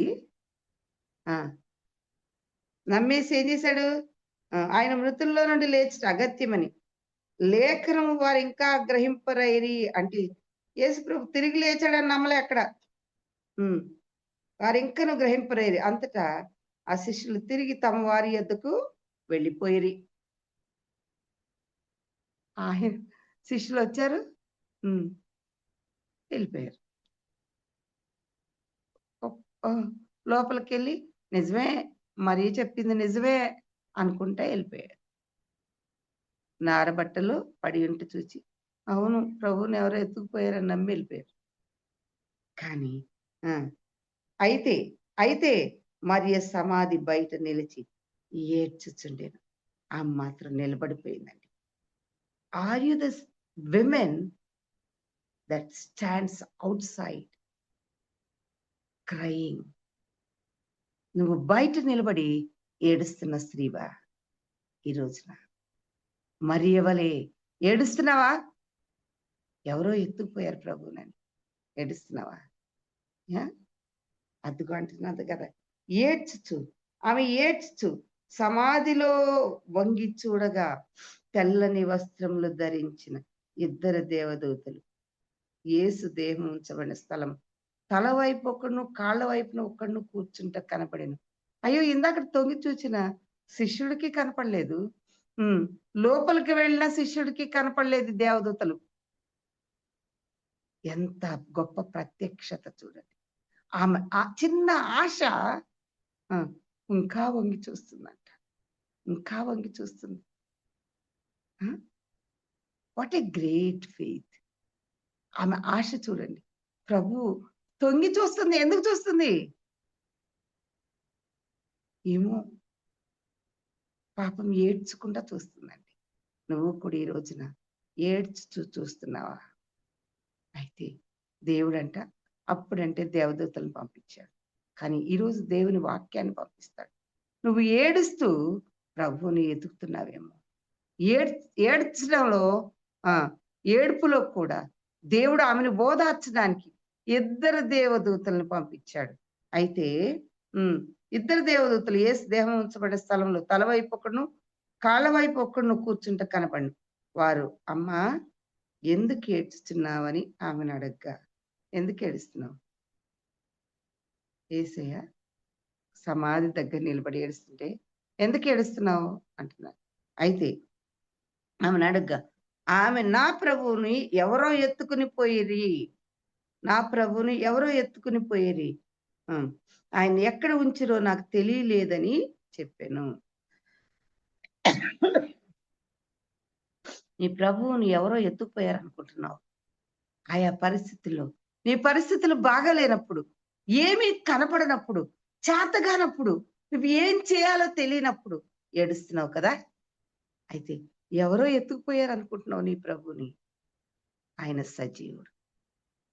ఏం చేశాడు? ఆయన మృతుల్లో నుండి లేచి అగత్యమని లేఖనం వారు ఇంకా గ్రహింపరైరి అంటే యేసు ప్రభు తిరిగి లేచాడని నమ్మలే అక్కడ. వారు ఇంకను గ్రహింపరైరి. అంతటా ఆ శిష్యులు తిరిగి తమ వారి యొద్దకు వెళ్ళిపోయిరి. ఆయన శిష్యులు వచ్చారు, వెళ్ళిపోయారు. లోపలికి వెళ్ళి నిజమే, మరీ చెప్పింది నిజమే అనుకుంటా వెళ్ళిపోయారు. నారబట్టలు పడి ఉంటే చూచి అవును ప్రభుని ఎవరో ఎత్తుకుపోయారని నమ్మి వెళ్ళిపోయారు. కానీ అయితే మరియ సమాధి బయట నిలిచి ఏడ్చుచుండేను. ఆ మాత్రం నిలబడిపోయిందండి. Are you the women that stands outside crying? నువ్వు బయట నిలబడి ఏడుస్తున్న స్త్రీవా ఈ రోజున? మరియ వలె ఏడుస్తున్నావా? ఎవరో ఎత్తుకుపోయారు ప్రభువునని ఏడుస్తున్నావా? అదుగు అంటున్నది కదా, ఏడ్చుచు ఆమె ఏడ్చుచు సమాధిలో వంగి చూడగా తెల్లని వస్త్రములు ధరించిన 2 దేవదూతలు యేసు దేహం ఉంచబడిన స్థలం తల వైపు ఒకడును కాళ్ళ వైపున ఒకడును కూర్చుంట కనపడేను. అయ్యో, ఇందాక తొంగి చూచిన శిష్యుడికి కనపడలేదు, లోపలికి వెళ్ళిన శిష్యుడికి కనపడలేదు దేవదూతలు. ఎంత గొప్ప ప్రత్యక్షత చూడండి. ఆమె ఆ చిన్న ఆశ ఇంకా వంగి చూస్తుందంట, ఇంకా వంగి చూస్తుంది. What a great faith! ఆమె ఆశ చూడండి. ప్రభు తొంగి చూస్తుంది. ఎందుకు చూస్తుంది? ఏమో, పాపం ఏడ్చుకుంటా చూస్తుందండి. నువ్వు కూడా ఈ రోజున చూస్తున్నావా? అయితే దేవుడంట అప్పుడంటే దేవదూతలను పంపించాడు, కానీ ఈరోజు దేవుని వాక్యాన్ని పంపిస్తాడు. నువ్వు ఏడుస్తూ ప్రభువుని ఎదుగుతున్నావేమో. ఏడ్చడంలో ఏడుపులో కూడా దేవుడు ఆమెను ఓదార్చడానికి 2 దేవదూతలను పంపించాడు. అయితే 2 దేవదూతలు యేసు దేహం ఉంచబడే స్థలంలో తల వైపు ఒకడును కాళ్ళ వైపు ఒకడును కూర్చుంట కనపడి వారు, అమ్మా ఎందుకు ఏడ్చుతున్నావని ఆమెను అడగ్గా, ఎందుకు ఏడుస్తున్నావు? యేసయ్య సమాధి దగ్గర నిలబడి ఏడుస్తుంటే ఎందుకు ఏడుస్తున్నావు అంటున్నారు. అయితే ఆమెను అడగ్గా ఆమె, నా ప్రభువుని ఎవరో ఎత్తుకుని పోయిరి, నా ప్రభువుని ఎవరో ఎత్తుకుని పోయిరి, ఆయన ఎక్కడ ఉంచిరో నాకు తెలియలేదని చెప్పాను. నీ ప్రభువుని ఎవరో ఎత్తుకుపోయారు అనుకుంటున్నావు. ఆయా పరిస్థితుల్లో నీ పరిస్థితులు బాగాలేనప్పుడు, ఏమీ కనపడనప్పుడు, చేతగానప్పుడు నువ్వు ఏం చేయాలో తెలియనప్పుడు ఏడుస్తున్నావు కదా! అయితే ఎవరో ఎత్తుకుపోయారు అనుకుంటున్నావు నీ ప్రభుని. ఆయన సజీవుడు.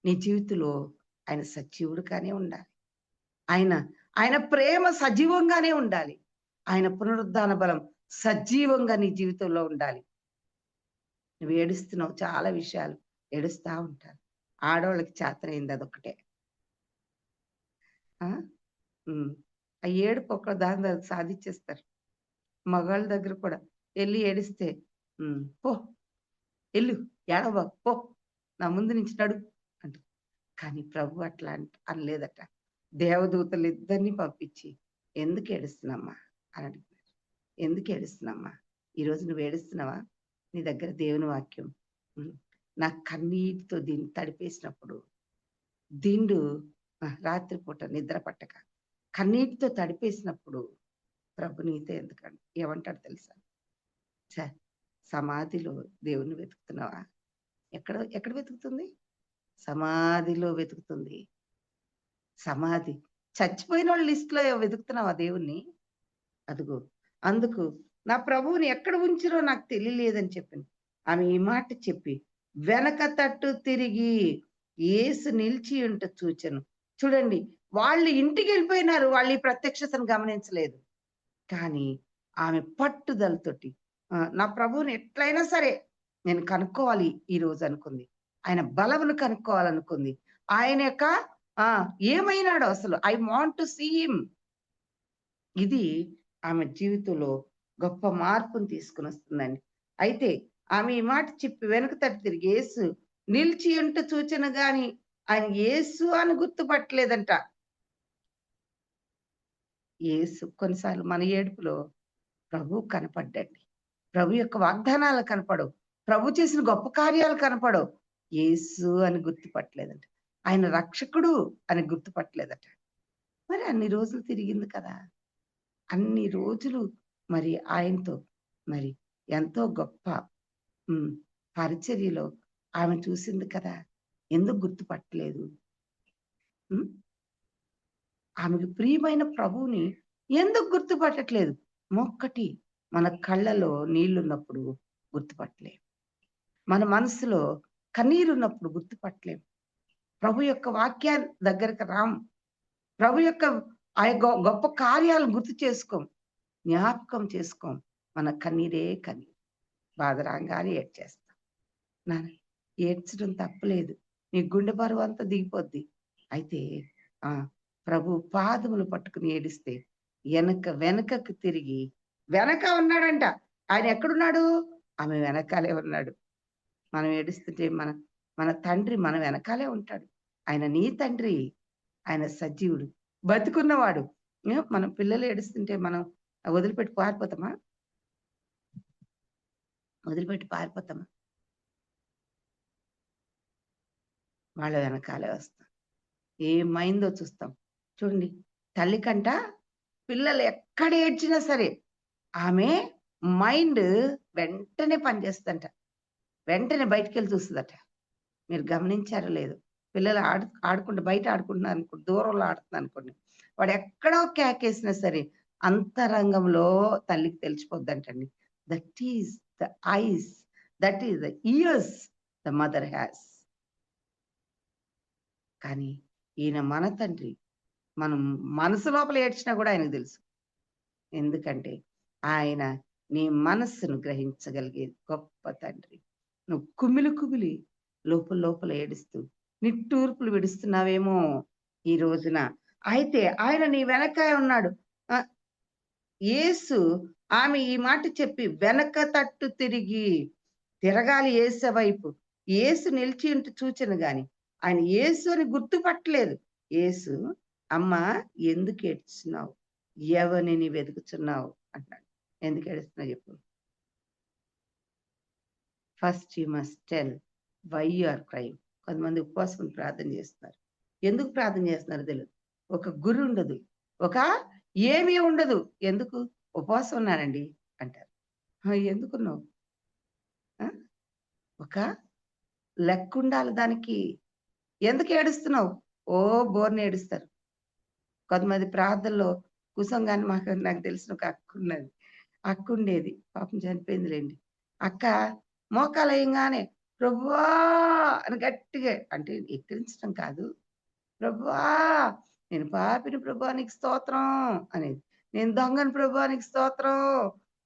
నీ జీవితంలో ఆయన సజీవుడుగానే ఉండాలి. ఆయన ఆయన ప్రేమ సజీవంగానే ఉండాలి. ఆయన పునరుద్ధాన బలం సజీవంగా నీ జీవితంలో ఉండాలి. నువ్వు ఏడుస్తున్నావు చాలా విషయాలు. ఏడుస్తా ఉంటారు. ఆడోళ్ళకి చేతనైంది అదొక్కటే. ఆ! హ్మ్. ఆ ఏడుపు ఒక్క దాని అది సాధిచ్చేస్తారు. మగాళ్ళ దగ్గర కూడా ఎళ్లి ఏడిస్తే పో ఎళ్ళు ఏడవబాకు పో. నా ముందు నుంచి నడు అంటారు. కానీ ప్రభు అట్లా అనలేదట. దేవదూతలిద్దరిని పంపించి, "ఎందుకు ఏడుస్తున్నామ్మా?" అని అడిగారు. "ఎందుకు ఏడుస్తున్నామ్మా? ఈరోజు నువ్వు ఏడుస్తున్నావా? నీ దగ్గర దేవుని వాక్యం హ్మ్. నా కన్నీటితో దీన్ని తడిపేసినప్పుడు దిండు రాత్రిపూట నిద్ర పట్టక కన్నీటితో తడిపేసినప్పుడు ప్రభు నీతో ఏమంటాడు తెలుసా? ఛ! సమాధిలో దేవుణ్ణి వెతుకుతున్నావా? ఎక్కడ ఎక్కడ వెతుకుతుంది? సమాధిలో వెతుకుతుంది. సమాధి. చచ్చిపోయినోళ్ళ లిస్ట్‌లో వెతుకుతున్నావా దేవుణ్ణి? అదుగో అందుకు నా ప్రభువుని ఎక్కడ ఉంచిరో నాకు తెలియలేదని చెప్పింది. ఆమె ఈ మాట చెప్పి వెనక తట్టు తిరిగి యేసు నిలిచియుంట చూచెను. చూడండి వాళ్ళు ఇంటికెళ్ళిపోయినారు. వాళ్ళు ఈ ప్రత్యక్షతను గమనించలేదు. కానీ ఆమె పట్టుదలతోటి నా ప్రభువుని ఎట్లైనా సరే నేను కనుక్కోవాలి ఈరోజు అనుకుంది. ఆయన బలమును కనుక్కోవాలనుకుంది. ఆయన యొక్క ఆ! ఏమైనాడో అసలు I want to see him. ఇది ఆమె జీవితంలో గొప్ప మార్పును తీసుకొనొస్తుందండి. అయితే ఆమె ఈ మాట చెప్పి వెనక తట్టు తిరిగి యేసు నిలిచి ఉంట చూచెను గాని ఆయన యేసు అని గుర్తుపట్టలేదంట. యేసు కొన్నిసార్లు మన ఏడుపులో ప్రభువు కనపడ్డండి. ప్రభు యొక్క వాగ్దానాలు కనపడవు. ప్రభు చేసిన గొప్ప కార్యాలు కనపడవు. యేసు అని గుర్తుపట్టలేదంట. ఆయన రక్షకుడు అని గుర్తుపట్టలేదట. మరి అన్ని రోజులు తిరిగింది కదా! అన్ని రోజులు మరి ఆయనతో మరి ఎంతో గొప్ప హ్మ్. పరిచర్యలో ఆమె చూసింది కదా! ఎందుకు గుర్తుపట్టలేదు? హ్మ్. ఆమెకు ప్రియమైన ప్రభువుని ఎందుకు గుర్తుపట్టట్లేదు? మొక్కటి మన కళ్ళలో నీళ్లున్నప్పుడు గుర్తుపట్టలేం. మన మనసులో కన్నీరున్నప్పుడు గుర్తుపట్టలేం. ప్రభు యొక్క వాక్యాన్ని దగ్గరకు రాం. ప్రభు యొక్క ఆ గొప్ప కార్యాలను గుర్తు చేసుకోం. జ్ఞాపకం చేసుకోం. మన కన్నీరే కన్నీరు. బాధ రాంగానే ఏడ్చేస్తాం. నాన్న ఏడ్చడం తప్పులేదు. నీ గుండె బరువంతా దిగిపోద్ది. అయితే ఆ! ప్రభు పాదములు పట్టుకుని ఏడిస్తే వెనకకు తిరిగి వెనక ఉన్నాడంట. ఆయన ఎక్కడున్నాడు? ఆమె వెనకాలే ఉన్నాడు. మనం ఏడుస్తుంటే మన తండ్రి మన వెనకాలే ఉంటాడు. ఆయన నీ తండ్రి. ఆయన సజీవుడు. బతికున్నవాడు. మనం పిల్లలు ఏడుస్తుంటే మనం వదిలిపెట్టి పారిపోతామా? వదిలిపెట్టి పారిపోతామా? వాళ్ళ వెనకాలే వస్తాం. ఏమైందో చూస్తాం. చూడండి తల్లి కంట పిల్లలు ఎక్కడ ఏడ్చినా సరే ఆమె మైండ్ వెంటనే పనిచేస్తదంట. వెంటనే బయటికెళ్ళి చూస్తదట. మీరు గమనించారో లేదో? పిల్లలు ఆడుకుంటూ బయట ఆడుకుంటున్నారనుకోండి, దూరంలో ఆడుతున్నారనుకోండి. వాడు ఎక్కడో కేకేసినా సరే అంతరంగంలో తల్లికి తెలిసిపోద్దంటండి. That is the eyes, that is the ears the mother has. కానీ ఈయన మన తండ్రి. మనం మనసు లోపల ఏడ్చినా గూడా ఆయనకు తెలుసు. ఎందుకంటే ఆయన నీ మనస్సును గ్రహించగలిగే గొప్ప తండ్రి. నువ్వు కుమిలి కుమిలి లోపల లోపల ఏడుస్తూ నిట్టూర్పులు విడుస్తున్నావేమో ఈ రోజున. అయితే ఆయన నీ వెనకాల ఉన్నాడు. ఆహ్, యేసు ఆమె ఈ మాట చెప్పి వెనక తట్టు తిరిగి తిరగాలి యేసు వైపు. యేసు నిలిచి ఉంటే చూచెను గాని ఆయన యేసు అని గుర్తుపట్టలేదు. యేసు అమ్మా ఎందుకు ఏడ్చున్నావు? ఎవరిని వెతుకుచున్నావు అంటున్నాడు. ఎందుకు ఏడుస్తున్నావు చెప్పు? First you must tell why you are crying. కొంతమంది ఉపవాసం ఉండి ప్రార్థన చేస్తున్నారు. ఎందుకు ప్రార్థన చేస్తున్నారో తెలీదు. ఒక గురి ఉండదు. ఒక ఏమీ ఉండదు. ఎందుకు? ఉపవాసం ఉన్నానండి అంటారు. ఎందుకున్నావు? ఆ! ఒక లెక్కుండాలి దానికి. ఎందుకు ఏడుస్తున్నావు? ఓ బోర్న ఏడుస్తారు. కొంతమంది ప్రార్థనలో కూసంగానే నాకు తెలిసిన ఒక అక్క ఉన్నది. అక్క ఉండేది. పాపం చనిపోయిందిలెండి. అక్క మోకాలేయంగానే ప్రభువా! అని గట్టిగా అంటే ఎక్కిరించడం కాదు. ప్రభువా! నేను పాపిని ప్రభువా నీకు స్తోత్రం అనేది. నేను దొంగని ప్రభువా నీకు స్తోత్రం.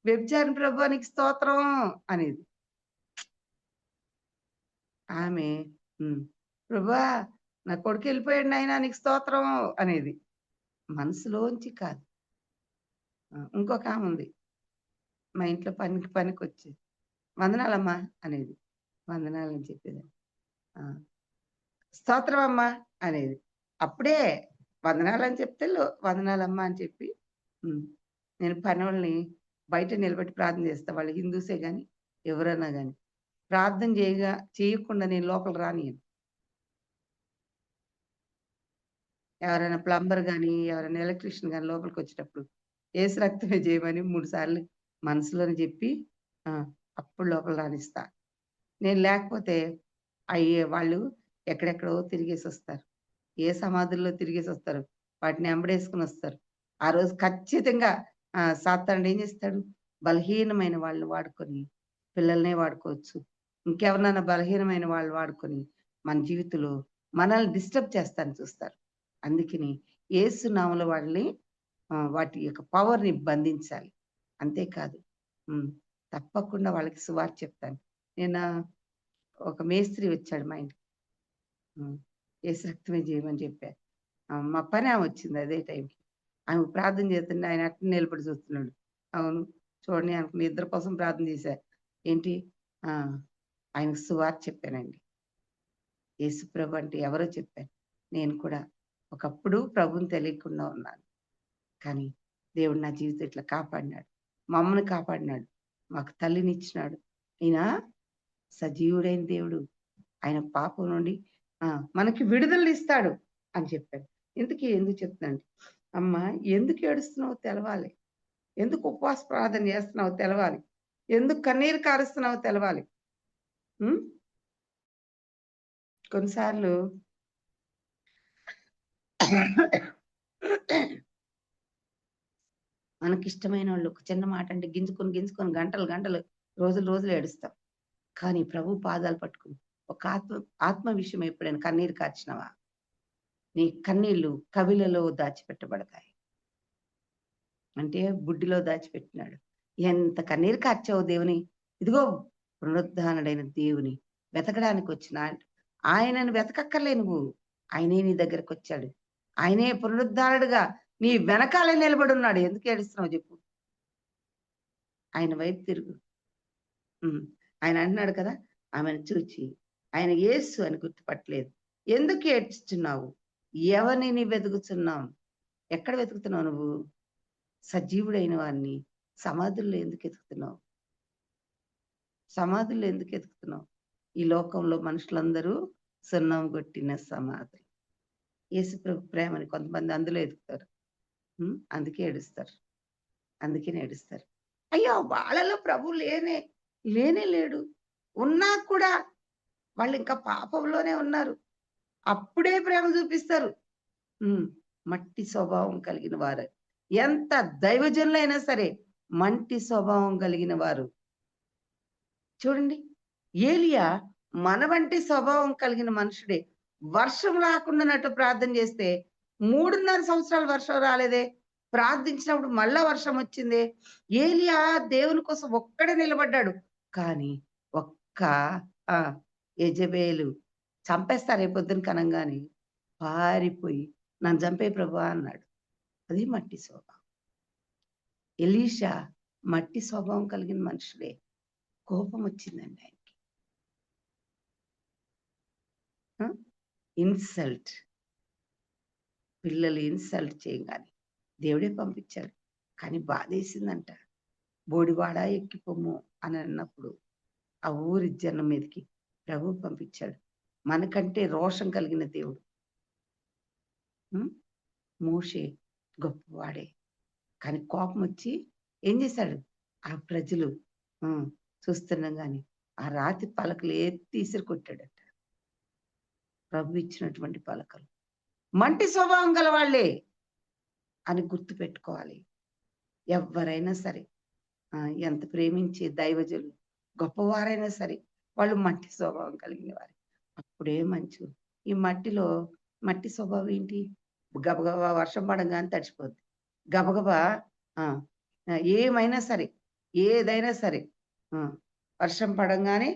వ్యభిచారిని ప్రభువా నీకు స్తోత్రం అనేది. ఆమె హ్మ్. ప్రభువా! నా కొడుకెళ్ళిపోయాడు నాయనా నీకు స్తోత్రం అనేది. మనసులోంచి కాదు. ఇంకొక ఆమె ఉంది. మా ఇంట్లో పనికొచ్చేది. వందనాలమ్మా అనేది. వందనాలని చెప్పేదాన్ని. ఆ! స్తోత్రం అమ్మా అనేది. అప్పుడే వందనాలని చెప్తే వందనాలమ్మా అని చెప్పి హ్మ్. నేను పనోళ్ళని బయట నిలబెట్టి ప్రార్థన చేస్తా. వాళ్ళు హిందూసే గాని, ఎవరన్నా గాని. ప్రార్థన చేయకుండా నేను లోపల రానియను. ఎవరైనా ప్లంబర్ గాని, ఎవరైనా ఎలక్ట్రీషియన్ గాని లోపలికొచ్చేటప్పుడు ఏసు రక్తమే జయమని 3 సార్లు మనసులోనే జెప్పి ఆ! అప్పుడు లోపల రానిస్తా. నేను లేకపోతే వాళ్ళు ఎక్కడెక్కడో తిరిగేసొస్తారు. ఏ సమాధుల్లో తిరిగేసొస్తారు. వాటిని ఎంబడేసుకొనొస్తారు. ఆ రోజు ఖచ్చితంగా సాతానుడు ఏం చేస్తాడు? బలహీనమైన వాళ్ళని వాడుకొని, పిల్లలనే వాడుకోవచ్చు. ఇంకెవరినైనా బలహీనమైన వాళ్ళు వాడుకొని, మన జీవితంలో మనల్ని డిస్టర్బ్ చేస్తానికి చూస్తారు. అందుకని యేసు నామంలో వాళ్ళని వాటి యొక్క పవర్‌ని బంధించాలి. అంతేకాదు హ్మ్. తప్పకుండా వాళ్ళకి సువార్త చెప్తాను. నిన్న ఒక మేస్త్రి వచ్చాడు మా ఇంటికి. హ్మ్. యేసు రక్తమే జయమని చెప్పా. మా పనామె వచ్చింది అదే టైంకి. ఆమె ప్రార్థన చేస్తుంటే ఆయన అట్నే నిలబడి చూస్తున్నాడు. అవును. చూడని అనుకుని ఇద్దరి కోసం ప్రార్థన చేశా. ఏంటి ఆ! ఆయనకు సువార్త చెప్పానండి. యేసు ప్రభు అంటే ఎవరో చెప్పాను. నేను కూడా ఒకప్పుడు ప్రభువుని తెలియకుండా ఉన్నాను. కానీ దేవుడు నా జీవితం ఇట్లా కాపాడినాడు. మా అమ్మని కాపాడినాడు. మాకు తల్లినిచ్చినాడు. ఈయన సజీవుడైన దేవుడు. ఆయన పాపం నుండి ఆ! మనకి విడుదలనిస్తాడు అని చెప్పాను. ఎందుకు చెప్తున్నానంటే, అమ్మా ఎందుకు ఏడుస్తున్నావో తెలవాలి. ఎందుకు ఉపవాస ప్రార్థన చేస్తున్నావో తెలవాలి. ఎందుకు కన్నీరు కారుస్తున్నావో తెలవాలి. హ్మ్. కొన్నిసార్లు మనకిష్టమైనోళ్ళు ఒక చిన్న మాట అంటే గింజుకొని గంటలు, రోజులు ఏడుస్తాం. కానీ ప్రభు పాదాలు పట్టుకొని ఒక ఆత్మ విషయం ఎప్పుడైనా కన్నీరు కార్చినావా? నీ కన్నీళ్లు కవిలలో దాచిపెట్టబడతాయి. అంటే బుడ్డిలో దాచిపెట్టినాడు. ఎంత కన్నీరు కార్చావు దేవుని. ఇదిగో పునరుద్ధానుడైన దేవుని వెతకడానికొచ్చిన ఆయనను వెతకక్కర్లే నువ్వు. ఆయనే నీ దగ్గరకొచ్చాడు. ఆయనే పునరుద్ధానుడుగా నీ వెనకాలే నిలబడున్నాడు. ఎందుకు ఏడుస్తున్నావు జెప్పు? ఆయన వైపు తిరుగు. హ్మ్. ఆయన అంటున్నాడు కదా! ఆమెను చూచి ఆయన యేసు అని గుర్తుపట్టలేదు. ఎందుకు ఏడ్చుచున్నావు? ఎవరిని వెతుకుతున్నావు? ఎక్కడ వెతుకుతున్నావు నువ్వు? సజీవుడైన వారిని సమాధుల్లో ఎందుకు ఎతుకుతున్నావు? సమాధుల్లో ఎందుకు ఎతుకుతున్నావు? ఈ లోకంలో మనుషులందరూ సున్నం గొట్టిన సమాధులు. యేసుప్రభు ప్రేమని కొంతమంది అందులో ఎతుకుతారు. అందుకే ఏడుస్తారు. అందుకనే ఏడుస్తారు. అయ్యో! వాళ్ళలో ప్రభు లేనే లేడు. ఉన్నా కూడా వాళ్ళింకా పాపంలోనే ఉన్నారు. అప్పుడే ప్రేమ చూపిస్తారు. హ్మ్. మట్టి స్వభావం కలిగిన వారు. ఎంత దైవజనులైనా సరే, మంటి స్వభావం కలిగిన వారు. చూడండి. ఏలియా మన వంటి స్వభావం కలిగిన మనుషుడే. వర్షం రాకుండానట్టు ప్రార్థన చేస్తే 3:30 సంవత్సరాలు వర్షం రాలేదే. ప్రార్థించినప్పుడు మళ్ళా వర్షం వచ్చిందే. ఏలియా దేవుని కోసం ఒక్కడే నిలబడ్డాడు. కానీ ఒక్క ఆ! యెజెబెలు చంపేస్తా రేపొద్దున కనంగానే పారిపోయి నన్ను చంపేయి ప్రభువా అన్నాడు. అది మట్టి స్వభావం. ఎలీషా మట్టి స్వభావం కలిగిన మనుషుడే. కోపం వచ్చిందండి ఆయనకి. ఆ! ఇన్సల్ట్. పిల్లలు ఇన్సల్ట్ చేయంగానే దేవుడే పంపించాడు. కానీ బాధేసిందంట. బోడివాడ ఎక్కిపొమ్ము అని అన్నప్పుడు ఆ ఊరి జనం మీదకి ప్రభువు పంపించాడు. మనకంటే రోషం కలిగిన దేవుడు. హ్మ్. మోషే గొప్పవాడే. కానీ కోపమొచ్చి ఏం చేశాడు? ఆ ప్రజలు హ్మ్. చూస్తుండగానే ఆ రాతి పలకలు ఎత్తి ఇసిరి కొట్టాడట. ప్రభు ఇచ్చినటువంటి పలకలు. మంటి స్వభావం గలవాళ్ళే. అని గుర్తు పెట్టుకోవాలి. ఎవరైనా సరే ఎంత ప్రేమించే దైవజనులు గొప్పవారైనా సరే వాళ్ళు మట్టి స్వభావం కలిగిన వారు. అప్పుడే మంచు. ఈ మట్టి స్వభావం ఏంటి? గబగబా వర్షం పడంగానే తడిసిపోద్ది. గబగబా ఆ! ఏమైనా సరే, ఏదైనా సరే ఆ! వర్షం పడంగానే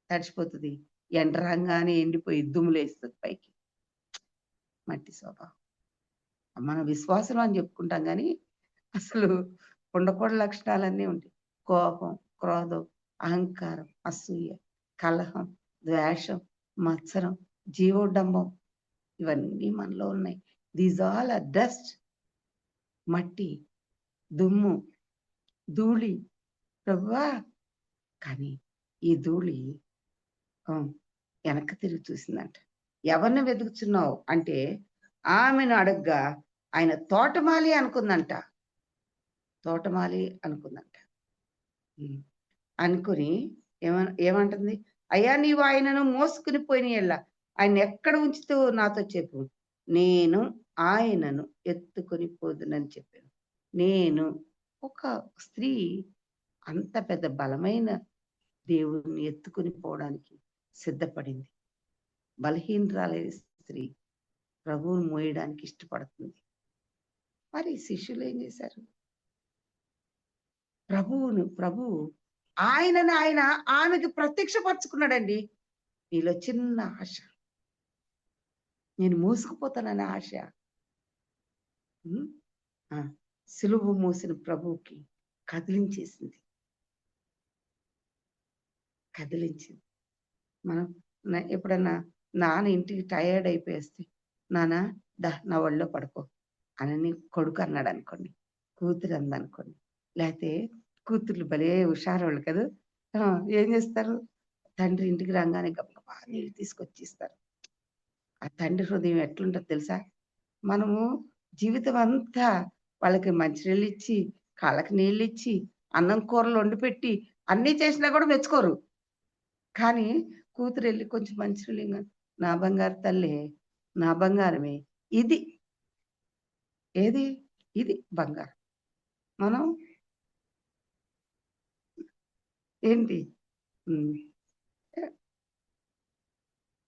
తడిసిపోతది. ఎండ రాంగానే ఎండిపోయి దుమ్ములేస్తది పైకి. మట్టి స్వభావం. మనం విశ్వాసులం అని చెప్పుకుంటాం గానీ, అసలు ఉండకూడని లక్షణాలన్నీ ఉంటాయి. కోపం, క్రోధం, అహంకారం, అసూయ, కలహం, ద్వేషం, మత్సరం, జీవోడంబం ఇవన్నీ మనలో ఉన్నాయి. These all are dust. మట్టి, దుమ్ము, ధూళి. ప్రభువా! కానీ ఈ ధూళి వెనక్కి తిరిగి చూసిందంట. ఎవరిని వెతుకుతున్నావు అంటే ఆమెను అడగ్గా ఆయన తోటమాలి అనుకుందంట. తోటమాలి అనుకుందంట. అనుకుని ఏమంటుంది? అయ్యా నీవు ఆయనను మోసుకుని పోయిన ఎళ్ళ ఆయన ఎక్కడ ఉంచుతావో నాతో చెప్పు. నేను ఆయనను ఎత్తుకొని పోదునని చెప్పాను. నేను ఒక స్త్రీ అంత పెద్ద బలమైన దేవుణ్ణి ఎత్తుకుని పోవడానికి సిద్ధపడింది. బలహీనరాలైన స్త్రీ ప్రభువును మోయడానికి ఇష్టపడుతుంది. మరి శిష్యులు ఏం చేశారు? ప్రభువు ఆయనను ఆయన ఆమెకు ప్రత్యక్షపరుచుకున్నాడండి. నీలో చిన్న ఆశ, నేను మోసుకుపోతాననే ఆశ సిలువ మోసిన ప్రభువుకి కదిలించింది. మనం ఎప్పుడన్నా నాన్న ఇంటికి టయర్డ్ అయిపోయేస్తే, నాన్న నా ఒళ్ళో పడుకో అని కొడుకు అన్నాడు అనుకోండి, కూతురు అందనుకోండి, లేకపోతే కూతుర్లు భలే హుషారోళ్ళు కదా, ఏం చేస్తారు? తండ్రి ఇంటికి రాగానే గబగబా నీళ్ళు తీసుకొచ్చి ఇస్తారు. ఆ తండ్రి హృదయం ఎట్లుంటుంది తెలుసా? మనము జీవితం అంతా వాళ్ళకి మంచినీళ్ళు ఇచ్చి, కాళ్ళకి నీళ్ళు ఇచ్చి, అన్నం కూరలు వండి పెట్టి అన్నీ చేసినా కూడా మెచ్చుకోరు. కానీ కూతురు వెళ్ళి కొంచెం మంచినీళ్ళు, నా బంగారు తల్లి, నా బంగారమే, ఇది ఏది ఇది బంగారం. మనం ఏంటి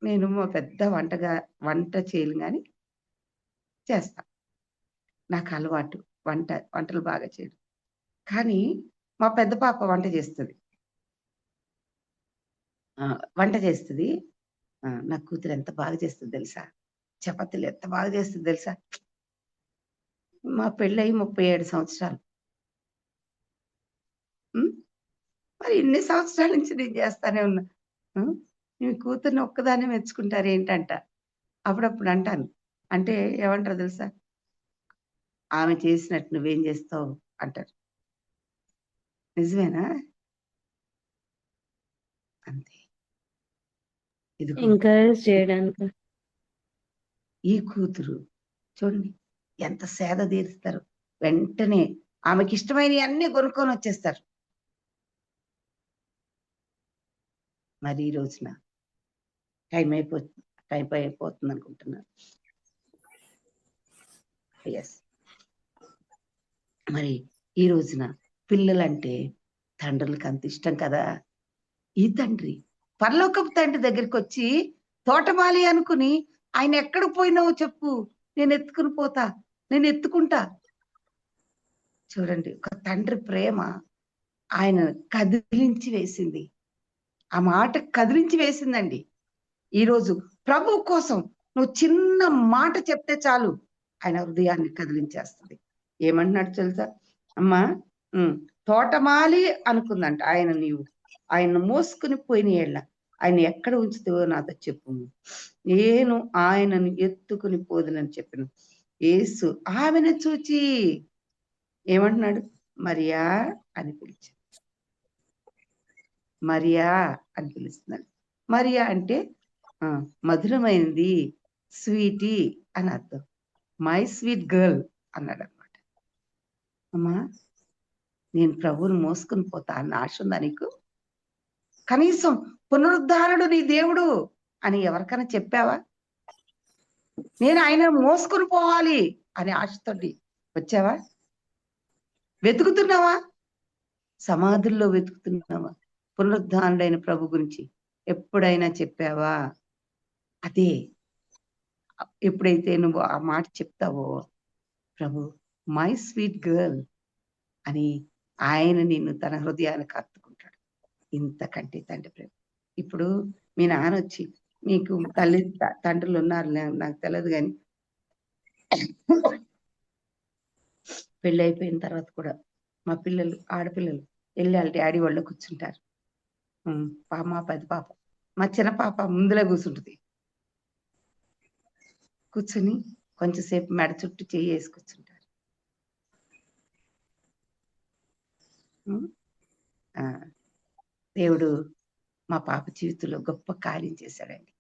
నేను పెద్ద వంట చేయను కానీ చేస్తా. నాకు అలవాటు వంటలు బాగా చేయడం. కానీ మా పెద్ద పాప వంట చేస్తుంది. నా కూతురు ఎంత బాగా చేస్తుంది తెలుసా? చపాతీలు ఎంత బాగా చేస్తుంది తెలుసా? మా పెళ్ళయి 37 సంవత్సరాలు. మరి ఇన్ని సంవత్సరాల నుంచి నేను చేస్తానే ఉన్నా. మీ కూతుర్ని ఒక్కదాన్నే మెచ్చుకుంటారు ఏంటంట. అప్పుడప్పుడు అంటాను. అంటే ఏమంటారు తెలుసా? ఆమె చేసినట్టు నువ్వేం చేస్తావు అంటారు. నిజమేనా? అంతే. ఎంకరేజ్ చేయడానికి. ఈ కూతురు చూడండి ఎంత సేద తీరుస్తారు. వెంటనే ఆమెకి ఇష్టమైనవి అన్ని కొనుక్కొని వచ్చేస్తారు. మరి ఈ రోజున టైం అయిపోతుంది అనుకుంటున్నాను. ఎస్. మరి ఈ రోజున పిల్లలంటే తండ్రులకు అంత ఇష్టం కదా. ఈ తండ్రి పరలోకపు తండ్రి దగ్గరికి వచ్చి తోటమాలి అనుకుని, ఆయన ఎక్కడ పోయినావో చెప్పు, నేను ఎత్తుకుని పోతా, నేను ఎత్తుకుంటా. చూడండి, ఒక తండ్రి ప్రేమ ఆయన కదిలించి వేసింది. ఆ మాట కదిలించి వేసిందండి. ఈరోజు ప్రభు కోసం నువ్వు చిన్న మాట చెప్తే చాలు, ఆయన హృదయాన్ని కదిలించేస్తుంది. ఏమంటున్నాడు తెలుసా? అమ్మా, తోటమాలి అనుకుందంట ఆయన మోసుకుని పోయిన ఏళ్ళ ఆయన ఎక్కడ ఉంచుతావో నాతో చెప్పు, నేను ఆయనను ఎత్తుకుని పోదునని చెప్పిన. యేసు ఆమెను చూచి ఏమంటున్నాడు? మరియా అని పిలిచాడు. మరియా అని పిలుస్తున్నాడు. మరియా అంటే మధురమైనది, స్వీటీ అని అర్థం. మై స్వీట్ గర్ల్ అన్నాడు అనమాట. అమ్మా, నేను ప్రభువుని మోసుకుని పోతా అన్న ఆశ ఉందా నీకు? కనీసం పునరుద్ధారుడు నీ దేవుడు అని ఎవరికైనా చెప్పావా? నేను ఆయన మోసుకుని పోవాలి అనే ఆశతోటి వచ్చావా? వెతుకుతున్నావా? సమాధుల్లో వెతుకుతున్నావా? పునరుద్ధానుడైన ప్రభు గురించి ఎప్పుడైనా చెప్పావా? అదే ఎప్పుడైతే నువ్వు ఆ మాట చెప్తావో, ప్రభు మై స్వీట్ గర్ల్ అని ఆయన నిన్ను తన హృదయానికి హత్తుకుంటాడు. ఇంతకంటే తండ్రి ప్రేమ. ఇప్పుడు మీ నాన్న వచ్చి, మీకు తండ్రులు ఉన్నారు నాకు తెలియదు, కానీ పెళ్ళి అయిపోయిన తర్వాత కూడా మా పిల్లలు, ఆడపిల్లలు వెళ్ళి వాళ్ళ డాడీ వాళ్ళు కూర్చుంటారు. మా పెద్ద పాప, మా చిన్న పాప ముందులే కూర్చుంటుంది. కూర్చుని కొంచెంసేపు మెడ చుట్టూ వేసి కూర్చుంటారు. దేవుడు మా పాప జీవితంలో గొప్ప కార్యం చేశాడండి.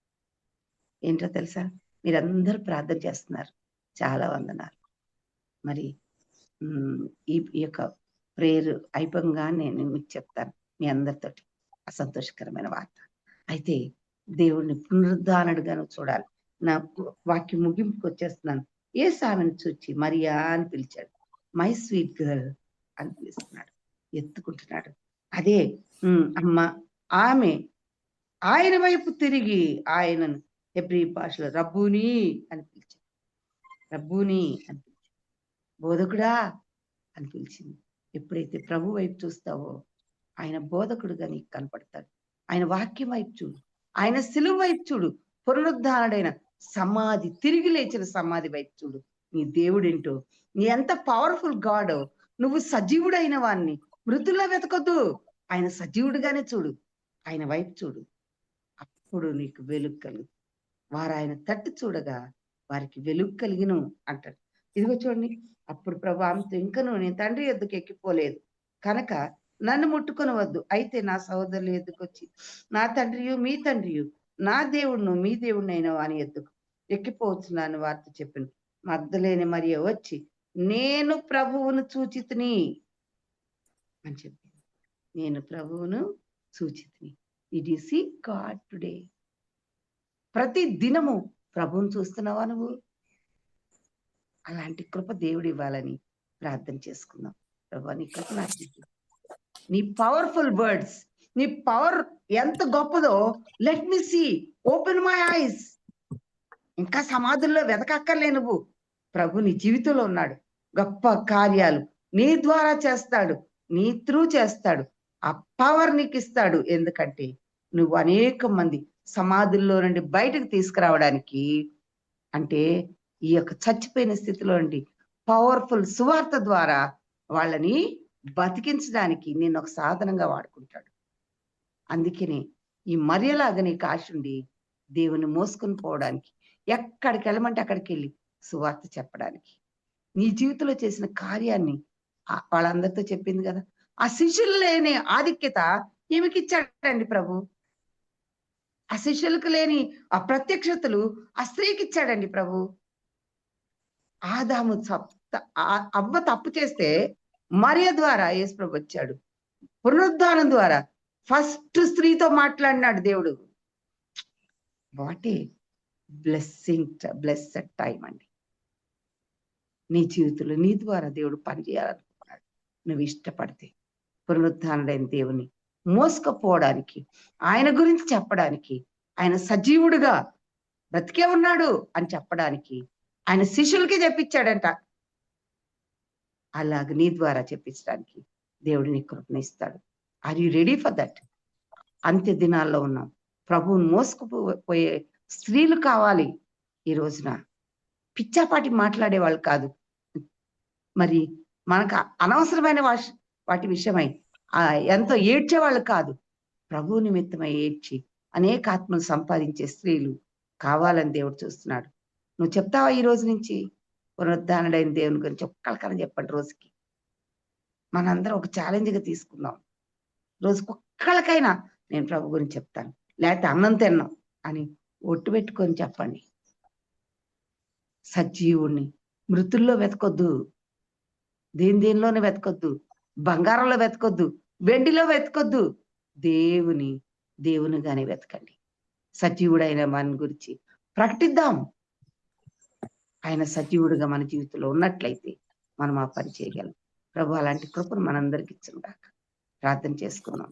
ఏంటో తెలుసా? మీరందరూ ప్రార్థన చేస్తున్నారు, చాలా వందనాలు. మరి ఈ యొక్క ప్రేయర్ అయిపోగానే నేను మీకు చెప్తాను మీ అందరితోటి అసంతోషకరమైన వార్త. అయితే దేవుడిని పునరుద్ధారణుడుగాను చూడాలి. నా వాక్యం ముగింపుకి వచ్చేస్తున్నాను. ఆమెను చూచి మరియా అని పిలిచాడు. మై స్వీట్ గర్ల్ అని పిలుస్తున్నాడు, ఎత్తుకుంటున్నాడు. అదే అమ్మ. ఆమె ఆయన వైపు తిరిగి ఆయనను హెబ్రీ భాషలో రబ్బూని అని పిలిచాడు. రబ్బూని అని పిలిచాడు, బోధకుడా అని పిలిచింది. ఎప్పుడైతే ప్రభు వైపు చూస్తావో ఆయన బోధకుడుగా నీకు కనపడతాడు. ఆయన వాక్యం వైపు చూడు, ఆయన శిలువ వైపు చూడు, పునరుద్ధారణుడైన సమాధి, తిరిగి లేచిన సమాధి వైపు చూడు. నీ దేవుడేంటో, నీ ఎంత పవర్ఫుల్ గాడో. నువ్వు సజీవుడైన వాణ్ణి మృతుల్లో వెతకొద్దు, ఆయన సజీవుడిగానే చూడు, ఆయన వైపు చూడు. అప్పుడు నీకు వెలుగు కలుగు. వారు ఆయన తట్టు చూడగా వారికి వెలుగు కలిగిను అంటాడు. ఇదిగో చూడండి, అప్పుడు ప్రభు ఆమెతో, ఇంకను నేను తండ్రి ఎద్దుకు ఎక్కిపోలేదు కనుక నన్ను ముట్టుకొనవద్దు. అయితే నా సహోదరుల ఎద్దుకు వచ్చి, నా తండ్రియు మీ తండ్రియు, నా దేవుడును మీ దేవుడినైన వాని ఎద్దుకు ఎక్కిపోవచ్చున్నాను వార్త చెప్పాను. మగ్ధలేని మరియ వచ్చి, నేను ప్రభువును చూచితిని అని చెప్పింది. నేను ప్రభువును చూచితిని. Did you see God today? ప్రతి దినము ప్రభువును చూస్తున్నావా నువ్వు? అలాంటి కృప దేవుడు ఇవ్వాలని ప్రార్థన చేసుకుందాం. ప్రభు నీ కృప నాకు, నీ పవర్ఫుల్ వర్డ్స్, నీ పవర్ ఎంత గొప్పదో let me see, open my eyes. ఇంకా సమాధుల్లో వెతకక్కర్లే నువ్వు. ప్రభు నీ జీవితంలో ఉన్నాడు, గొప్ప కార్యాలు నీ ద్వారా చేస్తాడు, నీ త్రూ చేస్తాడు. ఆ పవర్ నీకు ఇస్తాడు. ఎందుకంటే నువ్వు అనేక మంది సమాధుల్లో నుండి బయటకు తీసుకురావడానికి, అంటే ఈ యొక్క చచ్చిపోయిన స్థితిలో నుండి పవర్ఫుల్ సువార్త ద్వారా వాళ్ళని బతికించడానికి నేను ఒక సాధనంగా వాడుకుంటాడు. అందుకనే ఈ మరియలాగా నీకు ఆశ ఉండి దేవుని మోసుకొని పోవడానికి, ఎక్కడికి వెళ్ళమంటే అక్కడికి వెళ్ళి సువార్త చెప్పడానికి, నీ జీవితంలో చేసిన కార్యాన్ని వాళ్ళందరితో చెప్పింది కదా. ఆ శిష్యులు లేని ఆధిక్యత ఈమెకి ఇచ్చాడండి ప్రభు. ఆ శిష్యులకు లేని ఆ ప్రత్యక్షతలు ఆ స్త్రీకి ఇచ్చాడండి ప్రభు. ఆదాము అవ్వ తప్పు చేస్తే మరియ ద్వారా యేసు ప్రభు వచ్చాడు. పునరుద్ధానం ద్వారా ఫస్ట్ స్త్రీతో మాట్లాడినాడు దేవుడు. వాట్ ఏ బ్లెస్సెడ్ టైం అండి. నీ జీవితంలో నీ ద్వారా దేవుడు పనిచేయాలనుకున్నాడు. నువ్వు ఇష్టపడితే పునరుద్ధానుడైన దేవుని మోసుకపోవడానికి, ఆయన గురించి చెప్పడానికి, ఆయన సజీవుడుగా బ్రతికే ఉన్నాడు అని చెప్పడానికి ఆయన శిష్యులకి చెప్పించాడంట. అలాగ నీ ద్వారా చెప్పించడానికి దేవుడు నీ కృపణిస్తాడు. Are you ready for that? అంత్య దినాల్లో ఉన్నాం. ప్రభువుని మోసుకుపోయే స్త్రీలు కావాలి. ఈ రోజున పిచ్చాపాటి మాట్లాడే వాళ్ళు కాదు, మరి మనకు అనవసరమైన వాటి విషయమై ఎంతో ఏడ్చేవాళ్ళు కాదు, ప్రభు నిమిత్తమై ఏడ్చి అనేక ఆత్మలు సంపాదించే స్త్రీలు కావాలని దేవుడు చూస్తున్నాడు. నువ్వు చెప్తావా ఈ రోజు నుంచి? పునరుద్ధానుడైన దేవుని గురించి ఒక్కళ్ళకన్నా చెప్పండి రోజుకి. మనందరం ఒక ఛాలెంజ్గా తీసుకుందాం. రోజుకి ఒక్కళ్ళకైనా నేను ప్రభు గురించి చెప్తాను, లేకపోతే అన్నం తిన్నాం అని ఒట్టు పెట్టుకొని చెప్పండి. సజీవుణ్ణి మృతుల్లో వెతకొద్దు, దేనిలోనే వెతకొద్దు, బంగారంలో వెతకొద్దు, వెండిలో వెతకొద్దు, దేవునిగానే వెతకండి. సజీవుడైన మన గురించి ప్రకటిద్దాం. ఆయన సజీవుడుగా మన జీవితంలో ఉన్నట్లయితే మనం ఆ పని చేయగలం. ప్రభు అలాంటి కృపను మనందరికి ఇచ్చుగాక. ప్రార్థన చేసుకుందాం.